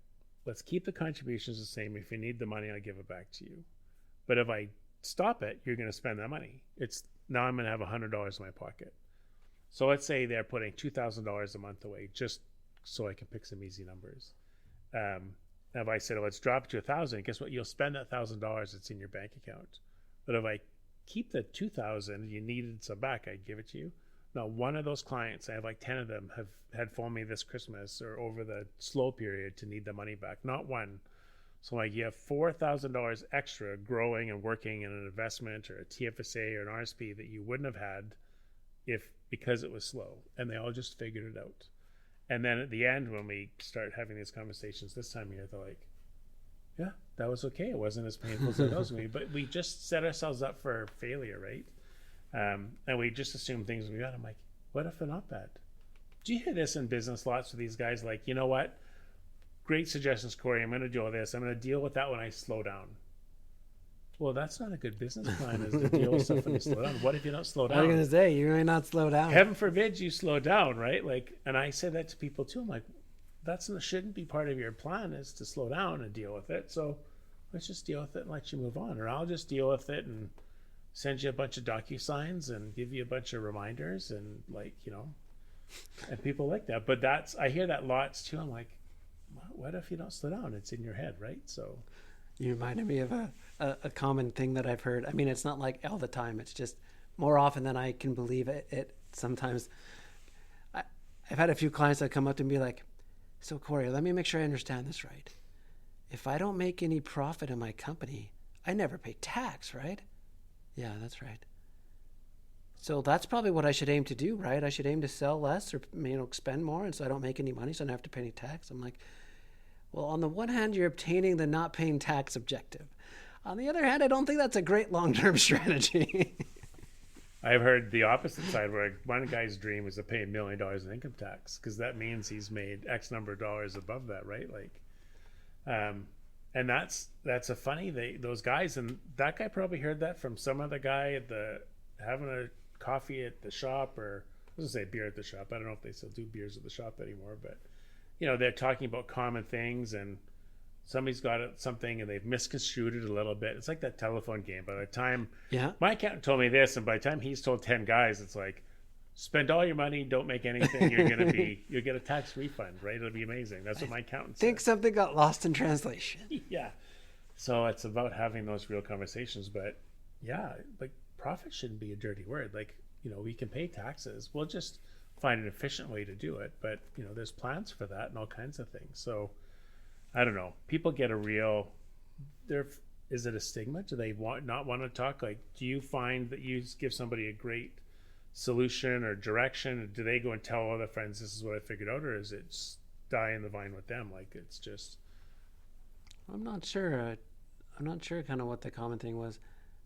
let's keep the contributions the same. If you need the money, I'll give it back to you. But if I stop it, you're going to spend that money. Now I'm going to have $100 in my pocket. So let's say they're putting $2,000 a month away just so I can pick some easy numbers. If I said, let's drop it to $1,000, guess what? You'll spend that $1,000 that's in your bank account. But if I keep the $2,000, you needed some back, I'd give it to you. Now, one of those clients, I have like 10 of them, have had phoned me this Christmas or over the slow period to need the money back. Not one. So like, you have $4,000 extra growing and working in an investment or a TFSA or an RSP that you wouldn't have had because it was slow. And they all just figured it out. And then at the end, when we start having these conversations this time of year, they're like, yeah, that was okay. It wasn't as painful as it was to me. But we just set ourselves up for failure, right? And we just assume things will be bad. I'm like, what if they're not bad? Do you hear this in business lots with these guys? Like, you know what? Great suggestions, Corey. I'm going to do this. I'm going to deal with that when I slow down. Well, that's not a good business plan, is to deal with stuff when you slow down. What if you don't slow down? I was going to say, you may not slow down. Heaven forbid you slow down, right? Like, and I say that to people too. I'm like, shouldn't be part of your plan, is to slow down and deal with it. So let's just deal with it and let you move on. Or I'll just deal with it and send you a bunch of DocuSigns and give you a bunch of reminders and and people like that. But I hear that lots too. I'm like, what if you don't slow down? It's in your head, right? So you reminded me of a common thing that I've heard. I mean, it's not like all the time. It's just more often than I can believe it. Sometimes I've had a few clients that come up to me like, so Corey, let me make sure I understand this right. If I don't make any profit in my company, I never pay tax, right? Yeah, that's right. So that's probably what I should aim to do, right? I should aim to sell less or spend more, and so I don't make any money, so I don't have to pay any tax. I'm like, well, on the one hand, you're obtaining the not paying tax objective. On the other hand, I don't think that's a great long-term strategy. I've heard the opposite side, where one guy's dream is to pay $1 million in income tax, because that means he's made X number of dollars above that, right? Like, and that's a funny, those guys, and that guy probably heard that from some other guy having a coffee at the shop, or I was gonna say beer at the shop. I don't know if they still do beers at the shop anymore, but they're talking about common things, and somebody's got something and they've misconstrued it a little bit. It's like that telephone game. By the time my accountant told me this, and by the time he's told 10 guys, it's like, spend all your money, don't make anything. You'll get a tax refund, right? It'll be amazing. That's what my accountant said. Think something got lost in translation. Yeah. So it's about having those real conversations. But yeah, like profit shouldn't be a dirty word. Like, we can pay taxes. We'll just find an efficient way to do it. But, there's plans for that and all kinds of things. So I don't know. People get is it a stigma? Do they not want to talk? Like, do you find that you give somebody a great solution or direction? Do they go and tell other friends, this is what I figured out? Or is it just die in the vine with them? Like, it's just... I'm not sure. I'm not sure kind of what the common thing was.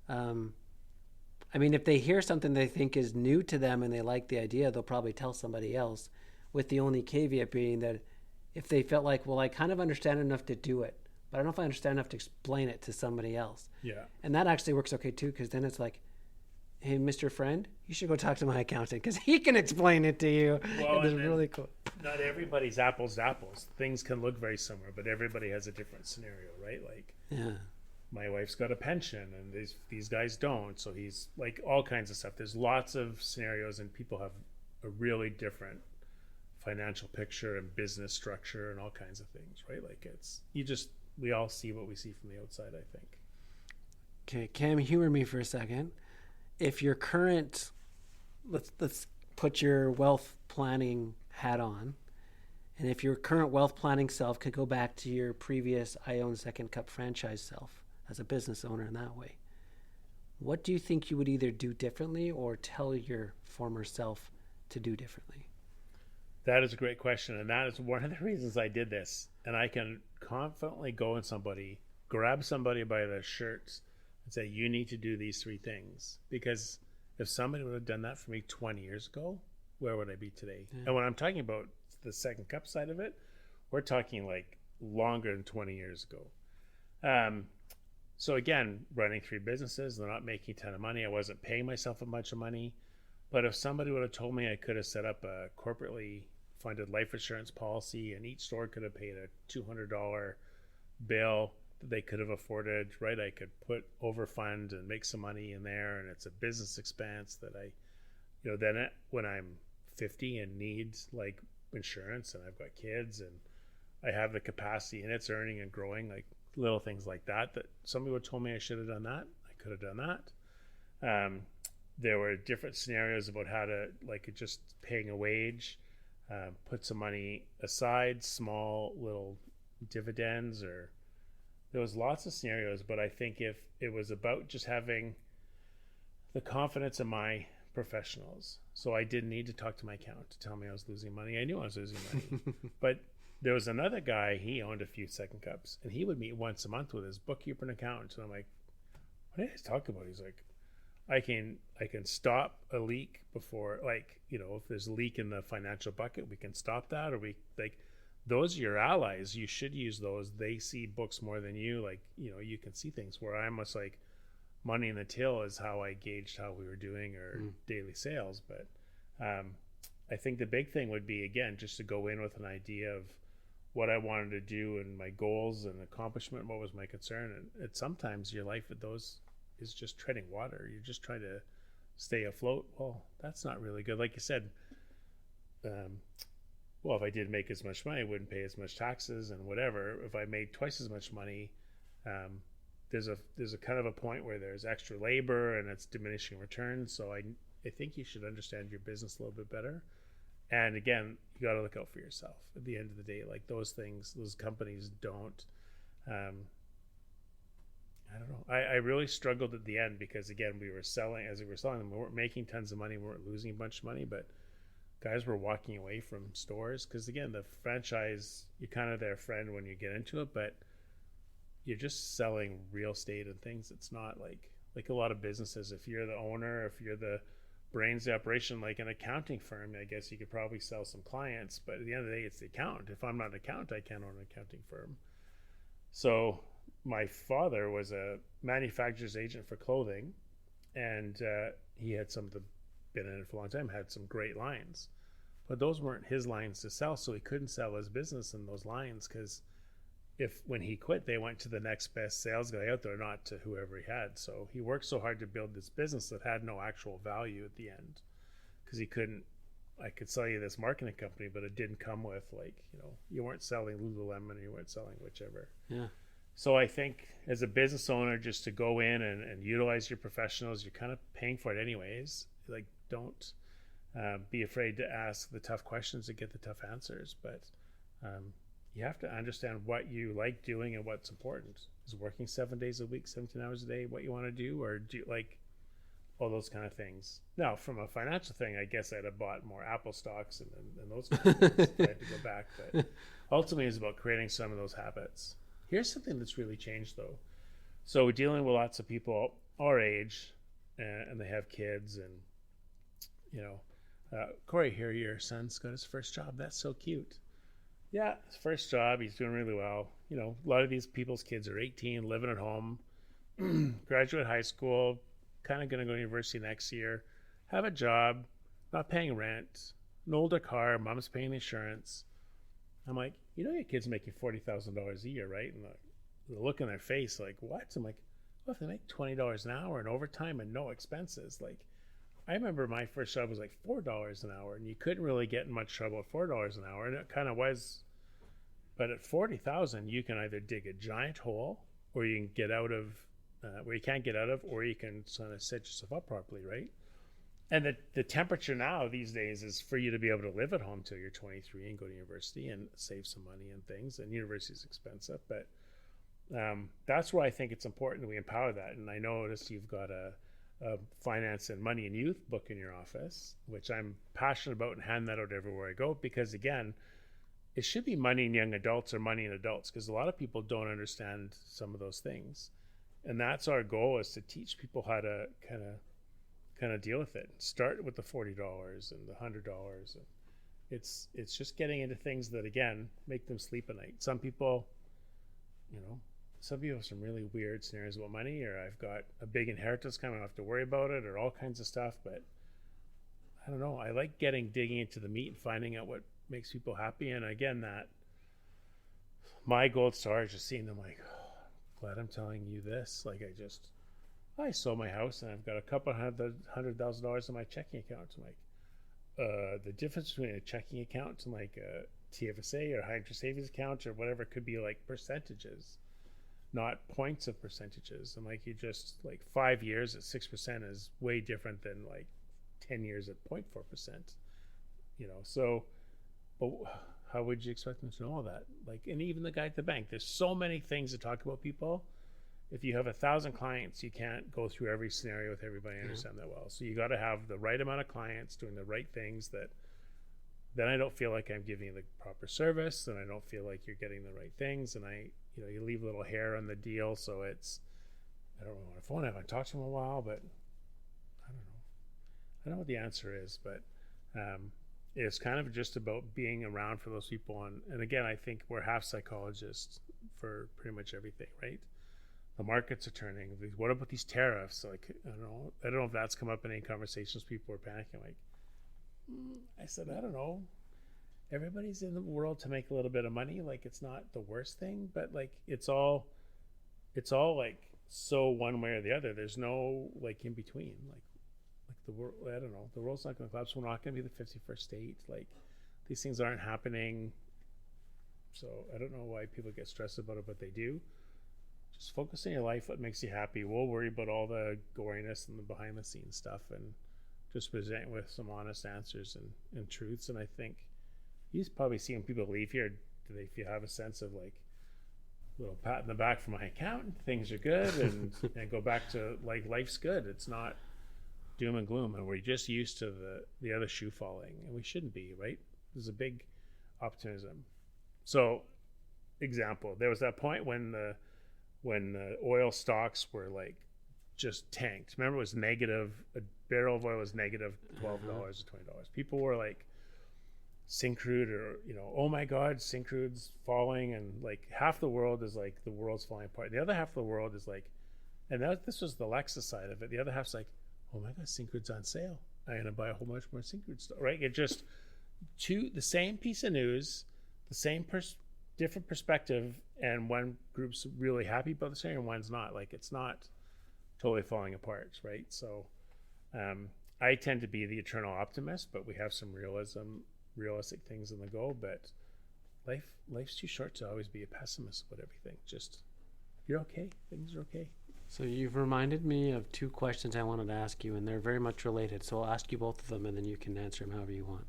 I mean, if they hear something they think is new to them and they like the idea, they'll probably tell somebody else, with the only caveat being that if they felt like, well, I kind of understand enough to do it, but I don't know if I understand enough to explain it to somebody else. Yeah. And that actually works okay too, because then it's like, hey, Mr. Friend, you should go talk to my accountant because he can explain it to you. Well, it's really cool. Not everybody's apples to apples. Things can look very similar, but everybody has a different scenario, right? Like, yeah, my wife's got a pension and these guys don't. So he's like all kinds of stuff. There's lots of scenarios and people have a really different financial picture and business structure and all kinds of things, right? Like we all see what we see from the outside, I think. Okay, Cam, humor me for a second. If your current, let's put your wealth planning hat on, and if your current wealth planning self could go back to your previous I Own Second Cup franchise self as a business owner in that way, what do you think you would either do differently or tell your former self to do differently? That is a great question, and that is one of the reasons I did this. And I can confidently go in grab somebody by their shirts and say, you need to do these 3 things. Because if somebody would have done that for me 20 years ago, where would I be today? Yeah. And when I'm talking about the second cup side of it, we're talking like longer than 20 years ago. So again, running 3 businesses, they're not making a ton of money. I wasn't paying myself a bunch of money. But if somebody would have told me I could have set up a corporately funded life insurance policy and each store could have paid a $200 bill that they could have afforded, right? I could put overfund and make some money in there, and it's a business expense that when I'm 50 and need like insurance and I've got kids and I have the capacity and it's earning and growing, like little things like that somebody would have told me I should have done that. I could have done that. There were different scenarios about how to, like, just paying a wage, put some money aside, small little dividends, or there was lots of scenarios. But I think if it was about just having the confidence in my professionals, so I didn't need to talk to my accountant to tell me I was losing money. I knew I was losing money. But there was another guy, he owned a few second cups, and he would meet once a month with his bookkeeper and accountant. And I'm like, what do you guys talk about? He's like, I can stop a leak before, like, if there's a leak in the financial bucket, we can stop that. Or those are your allies. You should use those. They see books more than you. Like, you can see things where I'm almost like money in the till is how I gauged how we were doing or daily sales. But I think the big thing would be, again, just to go in with an idea of what I wanted to do and my goals and accomplishment, what was my concern. And sometimes your life at those is just treading water. You're just trying to stay afloat. Well, that's not really good. Like you said, if I did make as much money, I wouldn't pay as much taxes and whatever. If I made twice as much money, there's a kind of a point where there's extra labor and it's diminishing returns. So I think you should understand your business a little bit better. And again, you got to look out for yourself at the end of the day. Like those companies don't, I don't know. I really struggled at the end because, again, we were selling them. We weren't making tons of money. We weren't losing a bunch of money, but guys were walking away from stores because, again, the franchise, you're kind of their friend when you get into it, but you're just selling real estate and things. It's not like a lot of businesses. If you're the owner, if you're the brains of the operation, like an accounting firm, I guess you could probably sell some clients, but at the end of the day, it's the accountant. If I'm not an accountant, I can't own an accounting firm. So my father was a manufacturer's agent for clothing, and he had been in it for a long time, had some great lines, but those weren't his lines to sell, so he couldn't sell his business in those lines because when he quit, they went to the next best sales guy out there, not to whoever he had. So he worked so hard to build this business that had no actual value at the end because I could sell you this marketing company, but it didn't come with like, you weren't selling Lululemon, or you weren't selling whichever. Yeah. So I think as a business owner, just to go in and utilize your professionals, you're kind of paying for it anyways. Like, don't be afraid to ask the tough questions to get the tough answers. But you have to understand what you like doing and what's important. Is working 7 days a week, 17 hours a day, what you want to do, or do you like all those kind of things? Now, from a financial thing, I guess I'd have bought more Apple stocks and those kind of things if I had to go back. But ultimately, it's about creating some of those habits. Here's something that's really changed, though. So we're dealing with lots of people our age, and they have kids, and Corey, here your son's got his first job. That's so cute. Yeah, his first job. He's doing really well. A lot of these people's kids are 18, living at home, graduate high school, kind of going to go to university next year, have a job, not paying rent, an older car, mom's paying the insurance. I'm like, your kid's making $40,000 a year, right? And the look on their face, like, what? I'm like, well, if they make $20 an hour and overtime and no expenses, like, I remember my first job was like $4 an hour, and you couldn't really get in much trouble at $4 an hour, and it kind of was. But at 40,000, you can either dig a giant hole, or you can get out of where you can't get out of, or you can sort of set yourself up properly, right? And the temperature now these days is for you to be able to live at home till you're 23 and go to university and save some money and things. And university is expensive, but that's where I think it's important that we empower that. And I noticed you've got a finance and money and youth book in your office, which I'm passionate about and hand that out everywhere I go, because again, it should be money in young adults or money in adults, because a lot of people don't understand some of those things. And that's our goal, is to teach people how to kind of deal with it. Start with the $40 and the $100. And it's just getting into things that, again, make them sleep at night. Some people have some really weird scenarios about money, or I've got a big inheritance coming, I don't have to worry about it, or all kinds of stuff. But I don't know. I like digging into the meat and finding out what makes people happy. And again, that my gold star is just seeing them like, glad I'm telling you this. Like, I sold my house and I've got a couple $100,000 in my checking account. I'm like, the difference between a checking account and like a TFSA or high interest savings account or whatever could be like percentages, not points of percentages. And like, you just like 5 years at 6% is way different than like 10 years at 0.4%, so, but how would you expect them to know all that? Like, and even the guy at the bank, there's so many things to talk about people. If you have 1,000 clients, you can't go through every scenario with everybody and understand that well. So you got to have the right amount of clients doing the right things, that then I don't feel like I'm giving you the proper service, and I don't feel like you're getting the right things. And you leave a little hair on the deal. So I don't know on the phone. I haven't talked to him in a while, but I don't know. I don't know what the answer is, but it's kind of just about being around for those people. And again, I think we're half psychologists for pretty much everything, right? The markets are turning. What about these tariffs? Like, I don't know if that's come up in any conversations. People are panicking. Like, I said, I don't know. Everybody's in the world to make a little bit of money. Like, it's not the worst thing, but like, it's all like so one way or the other. There's no like in between. Like the world, I don't know. The world's not going to collapse. We're not going to be the 51st state. Like, these things aren't happening. So I don't know why people get stressed about it, but they do. Just focus on your life, what makes you happy. We'll worry about all the goriness and the behind the scenes stuff, and just present with some honest answers and truths. And I think you probably see when people leave here, if you have a sense of like a little pat in the back from my accountant, things are good, and go back to like life's good. It's not doom and gloom, and we're just used to the other shoe falling, and we shouldn't be, right? There's a big optimism. So, example, there was that point when the oil stocks were like just tanked. Remember, it was negative. A barrel of oil was negative $12 or $20. People were like, Syncrude, or oh my God, Syncrude's falling, and like half the world is like the world's falling apart. The other half of the world is like, and this was the Lexus side of it. The other half's like, oh my God, Syncrude's on sale. I'm gonna buy a whole bunch more Syncrude stuff. Right? It just the same piece of news, the same different perspective, and one group's really happy about the same and one's not. Like, it's not totally falling apart, right? So I tend to be the eternal optimist, but we have some realistic things in the go. But life's too short to always be a pessimist about everything. Just, you're okay. Things are okay. So you've reminded me of two questions I wanted to ask you, and they're very much related. So I'll ask you both of them, and then you can answer them however you want.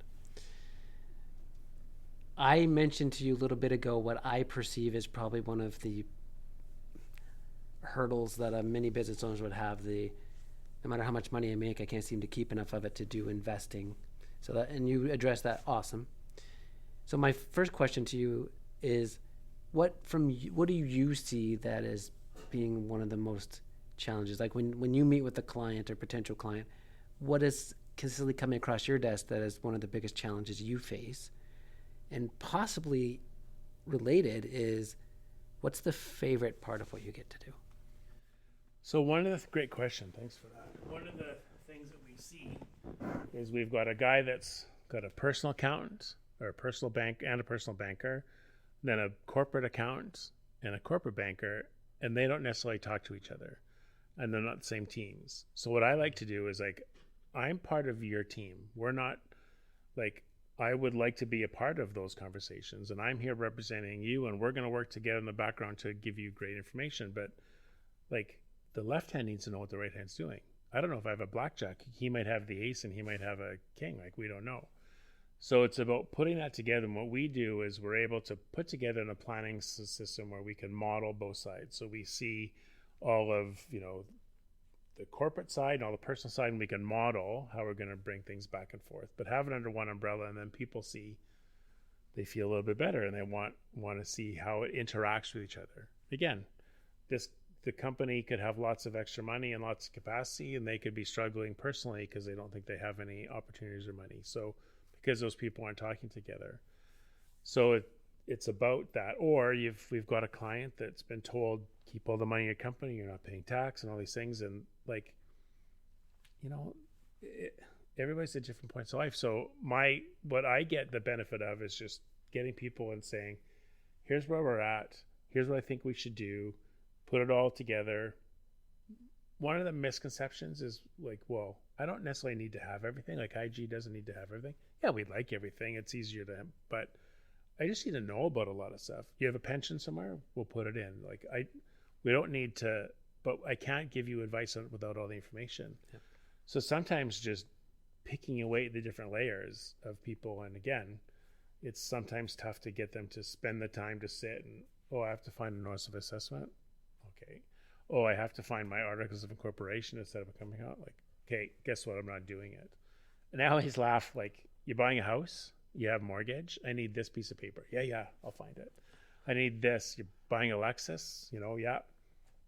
I mentioned to you a little bit ago what I perceive as probably one of the hurdles that many business owners would have. No matter how much money I make, I can't seem to keep enough of it to do investing. And you address that. Awesome. So my first question to you is, what do you see that as being one of the most challenges? Like when you meet with a client or potential client, what is consistently coming across your desk that is one of the biggest challenges you face? And possibly related is, what's the favorite part of what you get to do? So great question. Thanks for that. One of the things that we see is we've got a guy that's got a personal accountant or a personal bank and a personal banker, then a corporate accountant and a corporate banker, and they don't necessarily talk to each other, and they're not the same teams. So what I like to do is, like, I'm part of your team. We're not, like, I would like to be a part of those conversations, and I'm here representing you, and we're going to work together in the background to give you great information. But, like, the left hand needs to know what the right hand's doing. I don't know if I have a blackjack. He might have the ace and he might have a king. Like, we don't know. So it's about putting that together. And what we do is we're able to put together in a planning system where we can model both sides. So we see all of, the corporate side and all the personal side, and we can model how we're going to bring things back and forth, but have it under one umbrella. And then people they feel a little bit better, and they want to see how it interacts with each other. Again, the company could have lots of extra money and lots of capacity, and they could be struggling personally because they don't think they have any opportunities or money. So because those people aren't talking together. So it's about that. Or we've got a client that's been told, keep all the money in your company, you're not paying tax and all these things. And, like, everybody's at different points of life. So what I get the benefit of is just getting people and saying, here's where we're at. Here's what I think we should do. Put it all together. One of the misconceptions is, like, well, I don't necessarily need to have everything. Like, IG doesn't need to have everything. Yeah, we'd like everything. It's easier to, but I just need to know about a lot of stuff. You have a pension somewhere? We'll put it in. Like, we don't need to, but I can't give you advice on it without all the information. Yeah. So sometimes just picking away the different layers of people. And again, it's sometimes tough to get them to spend the time to sit and, I have to find a notice of assessment. Okay. I have to find my articles of incorporation to set up a company account. Like, okay, guess what? I'm not doing it. And I always laugh, like, you're buying a house, you have a mortgage. I need this piece of paper. Yeah, I'll find it. I need this. You're buying a Lexus, yeah.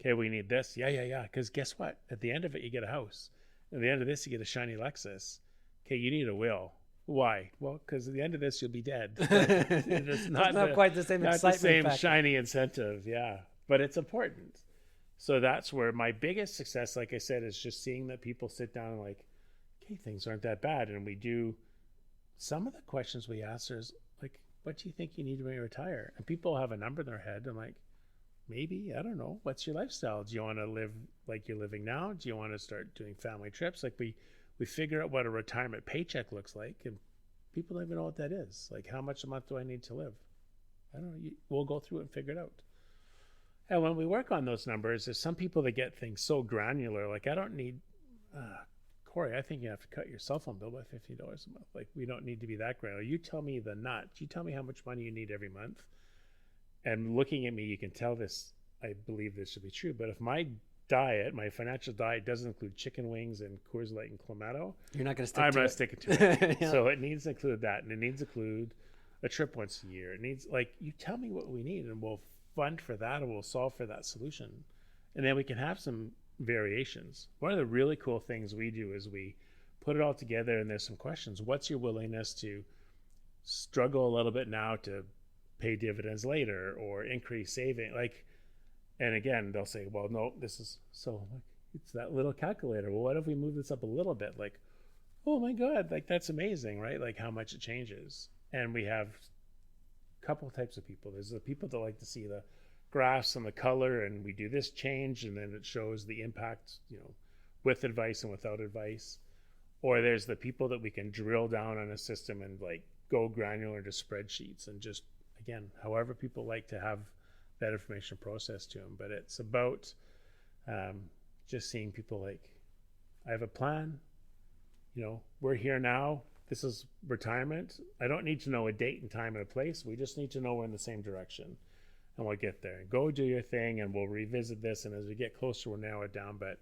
Okay, we need this. Yeah. Because guess what? At the end of it, you get a house. At the end of this, you get a shiny Lexus. Okay, you need a will. Why? Well, because at the end of this, you'll be dead. It's not quite the same excitement. Not the same factor. Shiny incentive, yeah. But it's important. So that's where my biggest success, like I said, is just seeing that people sit down and, like, okay, things aren't that bad. And we do, some of the questions we ask is, like, what do you think you need when you retire? And people have a number in their head. I'm like, maybe, I don't know. What's your lifestyle? Do you want to live like you're living now? Do you want to start doing family trips? Like, we figure out what a retirement paycheck looks like, and people don't even know what that is. Like, how much a month do I need to live? I don't know. We'll go through it and figure it out. And when we work on those numbers, there's some people that get things so granular. Like, I don't need, Corey, I think you have to cut your cell phone bill by $50 a month. Like, we don't need to be that granular. You tell me the nut. You tell me how much money you need every month. And looking at me, you can tell this, I believe this should be true. But if my financial diet doesn't include chicken wings and Coors Light and Clamato, you're not going to stick I'm to not it. sticking to it. Yeah. So it needs to include that. And it needs to include a trip once a year. It needs, like, you tell me what we need and we'll fund for that, and we'll solve for that solution, and then we can have some variations. One of the really cool things we do is we put it all together, and there's some questions. What's your willingness to struggle a little bit now to pay dividends later, or increase saving? Like, and again, they'll say, well, no, this is so, like, it's that little calculator. Well, what if we move this up a little bit? Like, oh my God, like, that's amazing, right? Like, how much it changes. And we have couple types of people. There's the people that like to see the graphs and the color, and we do this change, and then it shows the impact, with advice and without advice. or there's the people that we can drill down on a system and like go granular to spreadsheets and just, again, however people like to have that information processed to them. But it's about just seeing people like, I have a plan, we're here now. This is retirement. I don't need to know a date and time and a place. We just need to know we're in the same direction, and we'll get there. Go do your thing, and we'll revisit this. And as we get closer, we'll narrow it down. But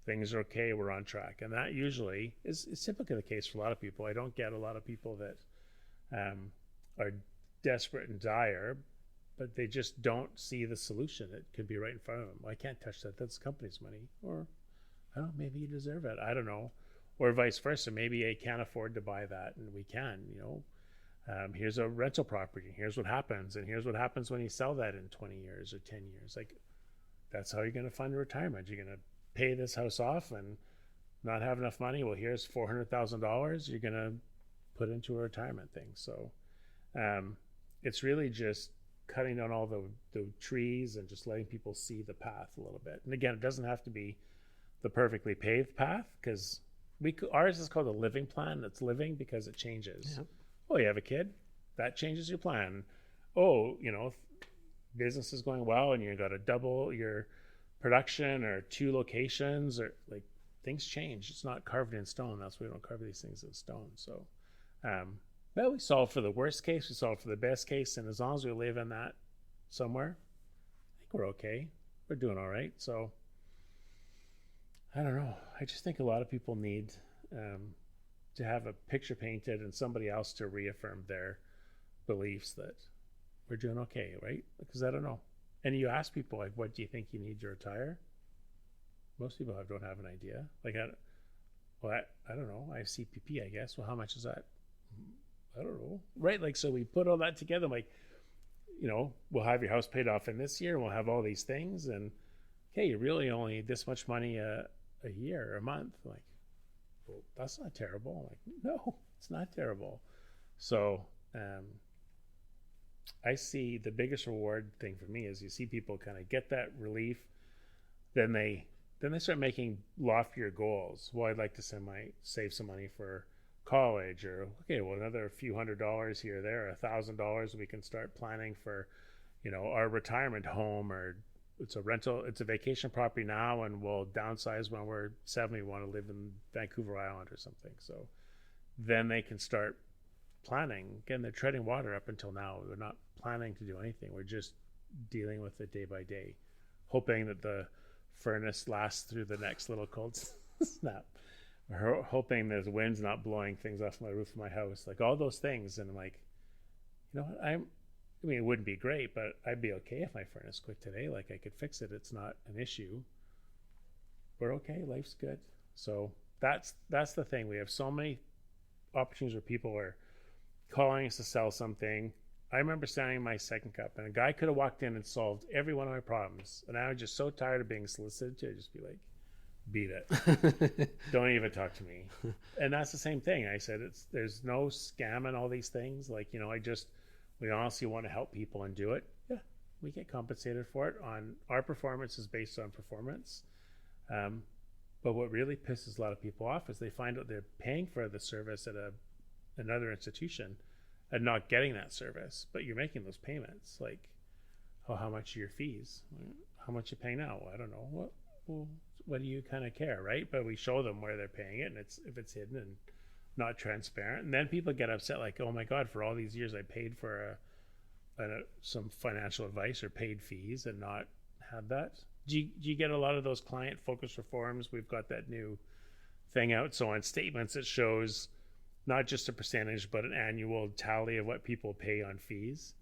things are okay. We're on track. And that usually is typically the case for a lot of people. I don't get a lot of people that are desperate and dire, but they just don't see the solution. It could be right in front of them. Well, I can't touch that. That's the company's money. Or, I don't know, maybe you deserve it. I don't know. Or vice versa. Maybe I can't afford to buy that, and we can, here's a rental property. Here's what happens. And here's what happens when you sell that in 20 years or 10 years. Like, that's how you're going to fund retirement. You're going to pay this house off and not have enough money. Well, here's $400,000 you're going to put into a retirement thing. So it's really just cutting down all the trees and just letting people see the path a little bit. And again, it doesn't have to be the perfectly paved path, because ours is called a living plan. It's living because it changes. Yep. Oh, you have a kid, that changes your plan. Oh, business is going well and you got to double your production or 2 locations, or like, things change. It's not carved in stone. That's why we don't carve these things in stone. So well, we solve for the worst case, we solve for the best case, and as long as we live in that somewhere, I think we're okay. We're doing all right. So I don't know. I just think a lot of people need to have a picture painted and somebody else to reaffirm their beliefs that we're doing okay, right? Because I don't know. And you ask people, like, what do you think you need to retire? Most people don't have an idea. Like, I don't know. I have CPP, I guess. Well, how much is that? I don't know. Right? Like, so we put all that together. I'm like, we'll have your house paid off in this year, and we'll have all these things. And, okay, you really only this much money a year or a month. Like, well, that's not terrible. I'm like, no, it's not terrible. So I see the biggest reward thing for me is you see people kind of get that relief, then they start making loftier goals. Well, I'd like to save some money for college, or okay, well, another few $100s here or there, $1,000 we can start planning for, our retirement home, or it's a rental, it's a vacation property now, and we'll downsize when we're 70, we want to live in Vancouver Island or something. So then they can start planning. Again, they're treading water up until now. We're not planning to do anything. We're just dealing with it day by day, hoping that the furnace lasts through the next little cold snap. We're hoping the wind's not blowing things off my roof of my house, like all those things. And I'm like, what? I mean, it wouldn't be great, but I'd be okay if my furnace quit today. Like, I could fix it. It's not an issue. We're okay. Life's good. So that's the thing. We have so many opportunities where people are calling us to sell something. I remember selling my second cup, and a guy could have walked in and solved every one of my problems. And I was just so tired of being solicited to just be like, beat it. Don't even talk to me. And that's the same thing. I said, there's no scam and all these things. Like, we honestly want to help people and do it. Yeah, we get compensated for it. Our performance is based on performance. But what really pisses a lot of people off is they find out they're paying for the service at another institution and not getting that service, but you're making those payments. Like, how much are your fees? How much you paying now? Well, I don't know. What do you kind of care, right? But we show them where they're paying it, and if it's hidden and not transparent, and then people get upset, like, oh my God, for all these years I paid for some financial advice or paid fees and not had that. Do you get a lot of those client focused reforms? We've got that new thing out. So on statements, it shows not just a percentage, but an annual tally of what people pay on fees.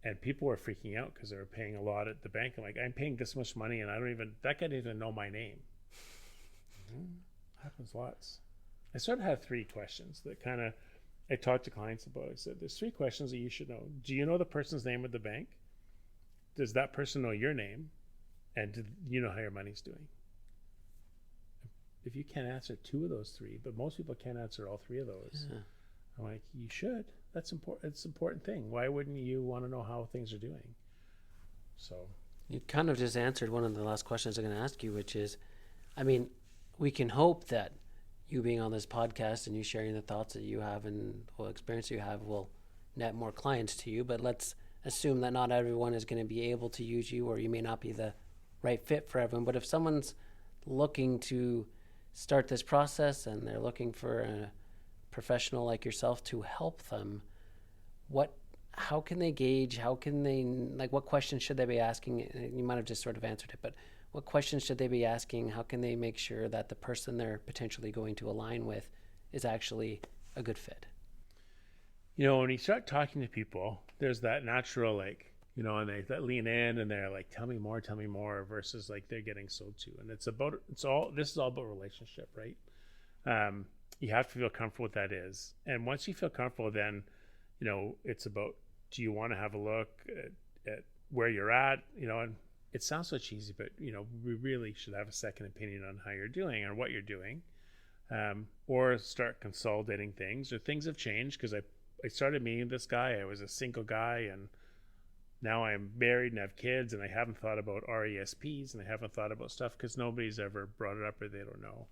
And people were freaking out because they were paying a lot at the bank. I'm like, I'm paying this much money, and that guy didn't even know my name. Happens lots. I sort of have 3 questions that I talk to clients about. I said, there's 3 questions that you should know. Do you know the person's name at the bank? Does that person know your name? And do you know how your money's doing? If you can't answer 2 of those 3, but most people can't answer all 3 of those. Yeah. I'm like, you should. That's important. It's an important thing. Why wouldn't you want to know how things are doing? So you kind of just answered one of the last questions I'm going to ask you, which is, I mean, we can hope that you being on this podcast and you sharing the thoughts that you have and experience you have will net more clients to you. But let's assume that not everyone is going to be able to use you, or you may not be the right fit for everyone. But if someone's looking to start this process and they're looking for a professional like yourself to help them, how can they gauge, what questions should they be asking? You might have just sort of answered it, but what questions should they be asking? How can they make sure that the person they're potentially going to align with is actually a good fit? When you start talking to people, there's that natural, and they lean in and they're like, tell me more, versus like they're getting sold to. And this is all about relationship, right? You have to feel comfortable with that is. And once you feel comfortable, then, it's about, do you want to have a look at where you're at? And it sounds so cheesy, but, we really should have a second opinion on how you're doing or what you're doing, or start consolidating things, or things have changed. Because I started meeting this guy. I was a single guy, and now I'm married and have kids, and I haven't thought about RESPs, and I haven't thought about stuff because nobody's ever brought it up or they don't know.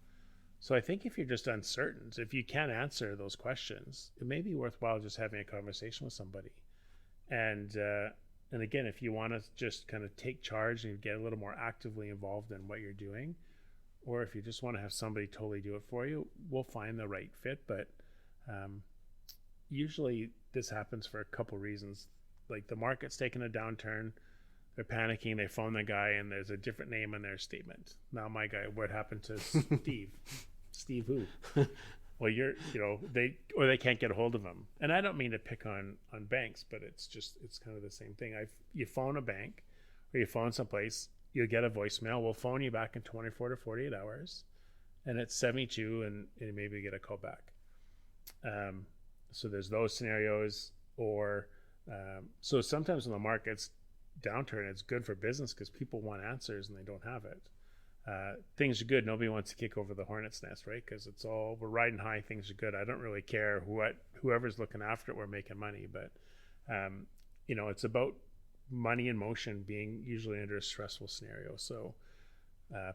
So I think if you're just uncertain, if you can't answer those questions, it may be worthwhile just having a conversation with somebody. And again, if you want to just kind of take charge and get a little more actively involved in what you're doing, or if you just want to have somebody totally do it for you, we'll find the right fit. But usually this happens for a couple reasons. Like the market's taking a downturn, they're panicking, they phone the guy, and there's a different name in their statement. Now my guy, what happened to Steve? Steve who? Well, they can't get a hold of him. And I don't mean to pick on banks, but it's kind of the same thing. You phone a bank or you phone someplace, you'll get a voicemail. We'll phone you back in 24 to 48 hours, and it's 72, and maybe you get a call back. So there's those scenarios. Or so sometimes when the market's downturn, it's good for business because people want answers and they don't have it. Things are good. Nobody wants to kick over the hornet's nest, right? Because we're riding high. Things are good. I don't really care whoever's looking after it. We're making money, but it's about money in motion being usually under a stressful scenario. So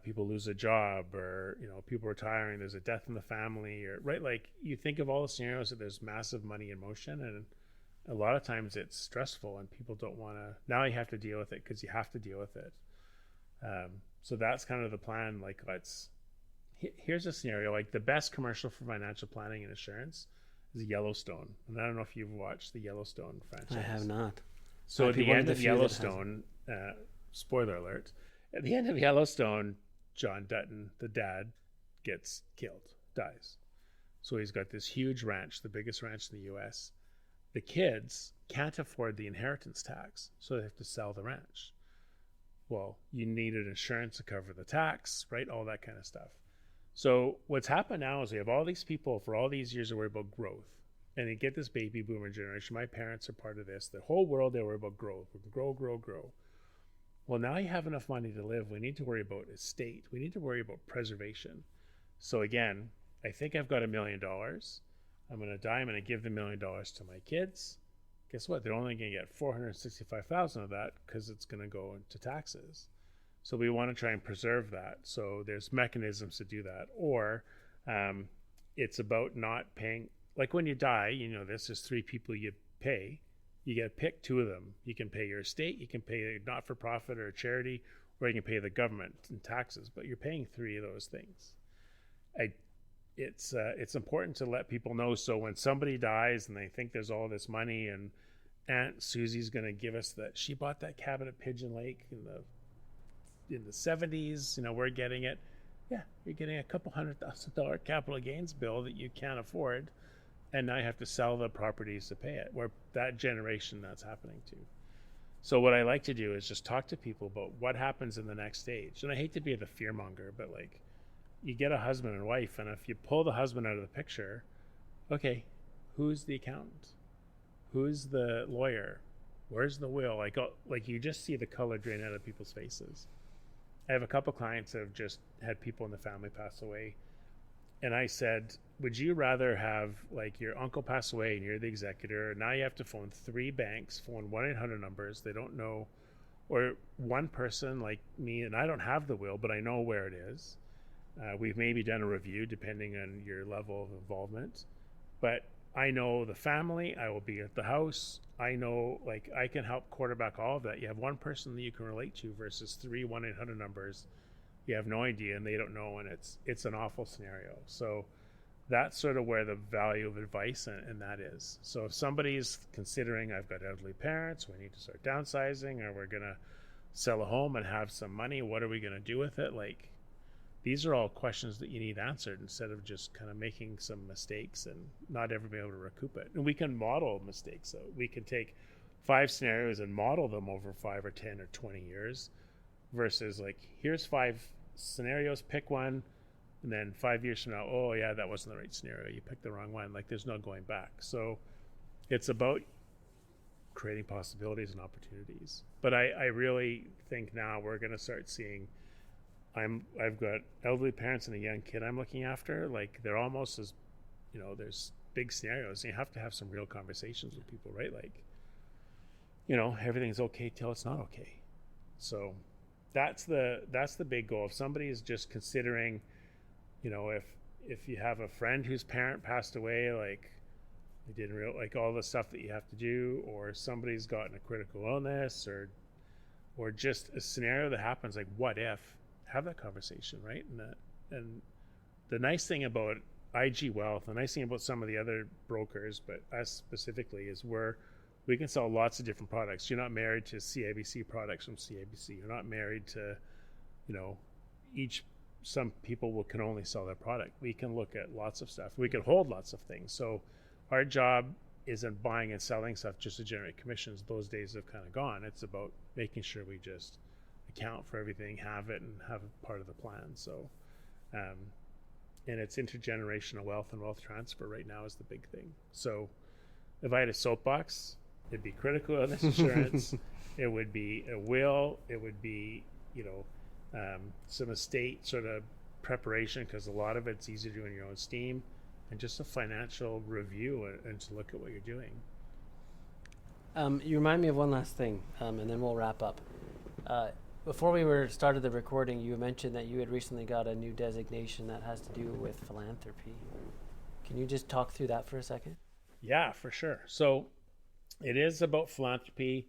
people lose a job, or people retiring. There's a death in the family, or right. Like you think of all the scenarios that there's massive money in motion, and a lot of times it's stressful, and people don't want to. Now you have to deal with it because you have to deal with it. So that's kind of the plan. Like, here's a scenario. Like the best commercial for financial planning and insurance is Yellowstone. And I don't know if you've watched the Yellowstone franchise. I have not. So at the end of Yellowstone, spoiler alert, at the end of Yellowstone, John Dutton, the dad, gets killed, dies. So he's got this huge ranch, the biggest ranch in the U.S. The kids can't afford the inheritance tax, so they have to sell the ranch. Well, you need an insurance to cover the tax, right? All that kind of stuff. So what's happened now is we have all these people for all these years that worry about growth. And they get this baby boomer generation. My parents are part of this. The whole world, they worry about growth. We can grow. Well, now you have enough money to live. We need to worry about estate. We need to worry about preservation. So again, I think I've got $1 million. I'm going to die. I'm going to give the $1 million to my kids. Guess what? They're only going to get $465,000 of that because it's going to go into taxes. So we want to try and preserve that. So there's mechanisms to do that. Or it's about not paying. Like when you die, this is 3 people you pay. You get to pick 2 of them. You can pay your estate, you can pay a not-for-profit or a charity, or you can pay the government in taxes. But you're paying 3 of those things. It's important to let people know. So when somebody dies and they think there's all this money, and Aunt Susie's going to give us that, she bought that cabin at Pigeon Lake in the 70s. We're getting it. Yeah, you're getting a couple $100,000 capital gains bill that you can't afford, and now you have to sell the properties to pay it. Where that generation, that's happening to. So what I like to do is just talk to people about what happens in the next stage. And I hate to be the fearmonger, but like, you get a husband and wife, and if you pull the husband out of the picture, okay, who's the accountant? Who's the lawyer? Where's the will? Like you just see the color drain out of people's faces. I have a couple clients that have just had people in the family pass away, and I said, would you rather have like your uncle pass away and you're the executor? Now you have to phone 3 banks, phone 1-800 numbers they don't know, or one person like me, and I don't have the will, but I know where it is. We've maybe done a review depending on your level of involvement, but I know the family, I will be at the house. I know, like, I can help quarterback all of that. You have one person that you can relate to versus 3 1-800 numbers. You have no idea and they don't know, and it's an awful scenario. So that's sort of where the value of advice and that is. So if somebody's considering, I've got elderly parents, we need to start downsizing, or we're going to sell a home and have some money, what are we going to do with it? Like, these are all questions that you need answered instead of just kind of making some mistakes and not ever be able to recoup it. And we can model mistakes. So we can take 5 scenarios and model them over 5 or 10 or 20 years versus like, here's 5 scenarios, pick one. And then 5 years from now, oh yeah, that wasn't the right scenario. You picked the wrong one. Like, there's no going back. So it's about creating possibilities and opportunities. But I really think now we're going to start seeing, I've got elderly parents and a young kid I'm looking after. Like, they're almost as, there's big scenarios. And you have to have some real conversations with people, right? Like, everything's okay till it's not okay. So that's the big goal. If somebody is just considering, if you have a friend whose parent passed away, like they didn't like all the stuff that you have to do, or somebody's gotten a critical illness, or just a scenario that happens, like, what if? Have that conversation, right? And the nice thing about IG Wealth, the nice thing about some of the other brokers, but us specifically, is we can sell lots of different products. You're not married to CIBC products from CIBC. You're not married to, some people can only sell their product. We can look at lots of stuff. We can hold lots of things. So our job isn't buying and selling stuff just to generate commissions. Those days have kind of gone. It's about making sure we just account for everything, have it, and have it part of the plan. So, and it's intergenerational wealth and wealth transfer right now is the big thing. So if I had a soapbox, it'd be critical illness insurance. It would be a will. It would be, some estate sort of preparation, because a lot of it's easy to do in your own steam, and just a financial review and to look at what you're doing. You remind me of one last thing, and then we'll wrap up. Before we started the recording, you mentioned that you had recently got a new designation that has to do with philanthropy. Can you just talk through that for a second? Yeah, for sure. So it is about philanthropy,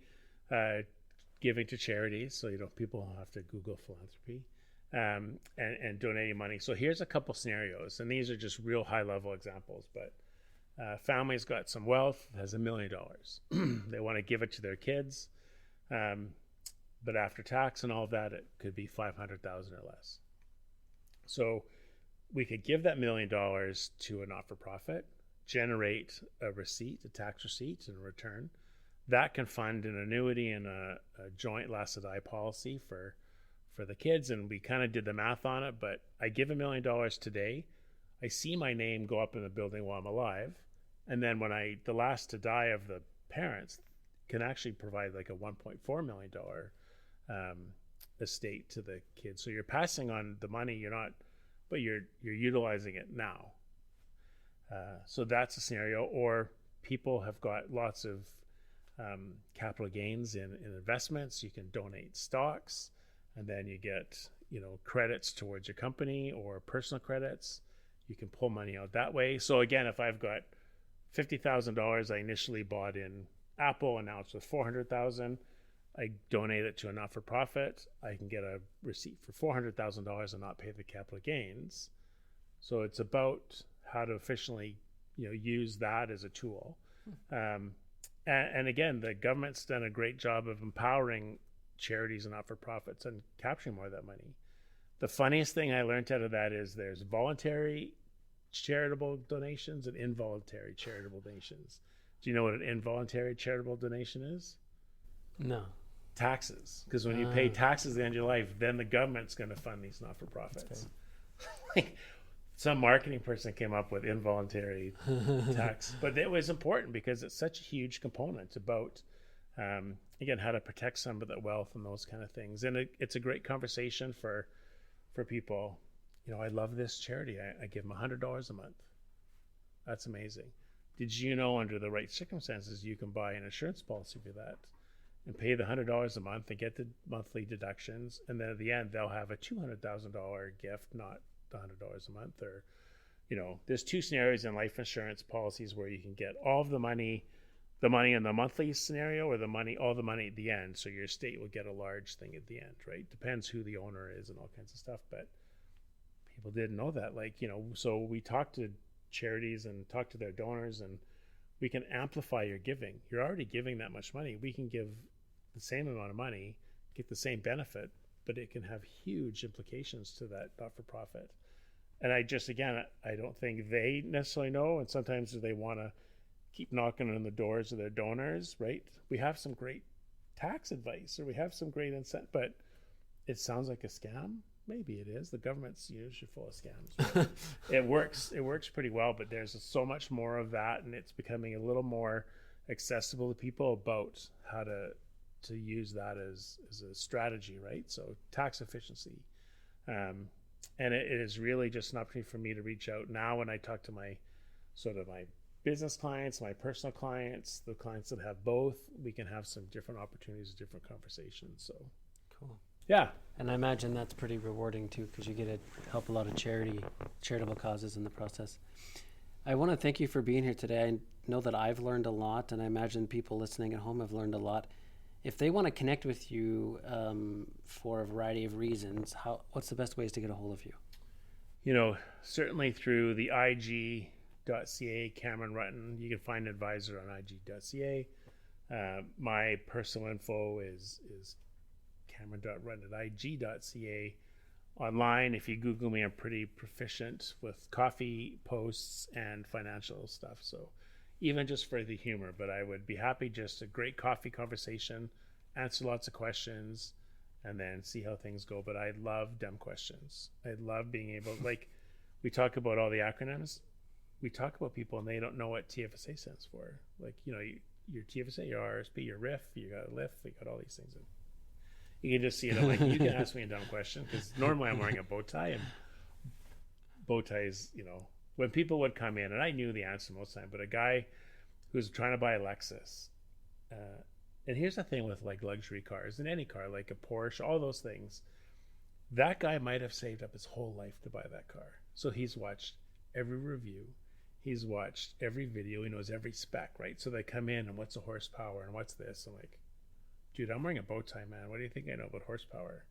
giving to charities. So, people have to Google philanthropy and donating money. So here's a couple scenarios, and these are just real high level examples. But family's got some wealth, has $1 million. They want to give it to their kids. But after tax and all of that, it could be $500,000 or less. So we could give that $1 million to a not-for-profit, generate a receipt, a tax receipt in return. That can fund an annuity and a joint last to die policy for the kids. And we kind of did the math on it, but I give $1 million today. I see my name go up in the building while I'm alive. And then when the last to die of the parents can actually provide like a $1.4 million estate to the kids. So you're passing on the money, but you're utilizing it now. So that's a scenario. Or people have got lots of capital gains in investments. You can donate stocks, and then you get credits towards your company or personal credits. You can pull money out that way. So again, if I've got $50,000 I initially bought in Apple, and now it's with $400,000, I donate it to a not-for-profit, I can get a receipt for $400,000 and not pay the capital gains. So it's about how to efficiently use that as a tool. And again, the government's done a great job of empowering charities and not-for-profits and capturing more of that money. The funniest thing I learned out of that is there's voluntary charitable donations and involuntary charitable donations. Do you know what an involuntary charitable donation is? No. Taxes. Because when you pay taxes at the end of your life, then the government's going to fund these not-for-profits. Like, some marketing person came up with involuntary tax, but it was important because it's such a huge component about, again, how to protect some of the wealth and those kind of things. And it's a great conversation for people. I love this charity. I give them $100 a month. That's amazing. Did you know under the right circumstances, you can buy an insurance policy for that and pay the $100 a month and get the monthly deductions. And then at the end, they'll have a $200,000 gift, not $100 a month. Or, there's two scenarios in life insurance policies where you can get all of the money in the monthly scenario, or all the money at the end. So your estate will get a large thing at the end, right? Depends who the owner is and all kinds of stuff. But people didn't know that. So we talked to charities and talked to their donors, and we can amplify your giving. You're already giving that much money. We can give the same amount of money, get the same benefit, but it can have huge implications to that not-for-profit. And I don't think they necessarily know. And sometimes they want to keep knocking on the doors of their donors, right? We have some great tax advice, or we have some great incentive, but it sounds like a scam. Maybe it is. The government's usually full of scams. Right? It works pretty well, but there's so much more of that, and it's becoming a little more accessible to people about how to use that as a strategy, right? So tax efficiency. And it is really just an opportunity for me to reach out now when I talk to my business clients, my personal clients, the clients that have both. We can have some different opportunities, different conversations. So cool. Yeah. And I imagine that's pretty rewarding too, because you get to help a lot of charitable causes in the process. I want to thank you for being here today. I know that I've learned a lot, and I imagine people listening at home have learned a lot. If they want to connect with you for a variety of reasons, what's the best ways to get a hold of you? Certainly through the IG.ca, Cameron Rutten. You can find an advisor on IG.ca. My personal info is Cameron.Rutten@IG.ca. Online, if you Google me, I'm pretty proficient with coffee posts and financial stuff. So even just for the humor, but I would be happy, just a great coffee conversation, answer lots of questions, and then see how things go. But I love dumb questions. I love being able, we talk about all the acronyms. We talk about people and they don't know what TFSA stands for. Your TFSA, your RSP, your RIF, you got a LIF, you got all these things. And you can just see it. I'm like, you can ask me a dumb question, because normally I'm wearing a bow tie, and bow ties, when people would come in, and I knew the answer most of the time, but a guy who's trying to buy a Lexus, and here's the thing with luxury cars, and any car, like a Porsche, all those things, that guy might have saved up his whole life to buy that car. So he's watched every review, he's watched every video, he knows every spec, right? So they come in, and what's the horsepower, and what's this? I'm like, dude, I'm wearing a bow tie, man. What do you think I know about horsepower?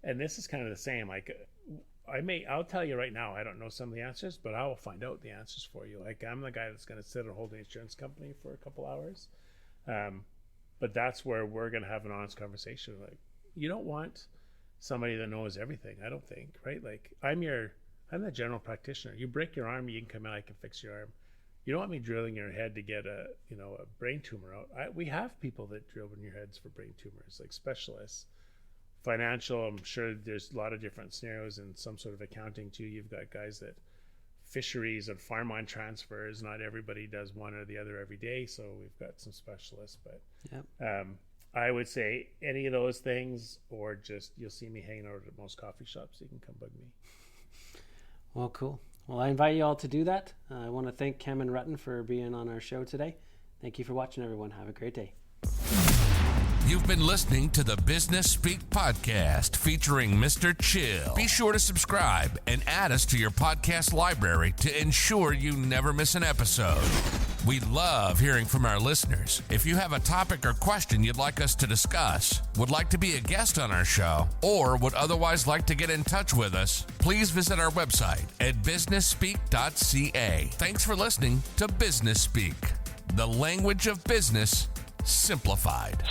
And this is kind of the same. I'll tell you right now, I don't know some of the answers, but I will find out the answers for you. I'm the guy that's going to sit and hold the insurance company for a couple hours. But that's where we're going to have an honest conversation. You don't want somebody that knows everything, I don't think, right? I'm the general practitioner. You break your arm, you can come in, I can fix your arm. You don't want me drilling your head to get a brain tumor out. We have people that drill in your heads for brain tumors, like specialists. Financial, I'm sure there's a lot of different scenarios, in some sort of accounting too. You've got guys that fisheries and farm on transfers. Not everybody does one or the other every day, so we've got some specialists. But yep. I would say any of those things, or just you'll see me hanging out at most coffee shops. You can come bug me. Well, cool. Well, I invite you all to do that. I want to thank Cameron Rutten for being on our show today. Thank you for watching, everyone. Have a great day. You've been listening to the Business Speak Podcast featuring Mr. Chill. Be sure to subscribe and add us to your podcast library to ensure you never miss an episode. We love hearing from our listeners. If you have a topic or question you'd like us to discuss, would like to be a guest on our show, or would otherwise like to get in touch with us, please visit our website at businessspeak.ca. Thanks for listening to Business Speak, the language of business simplified.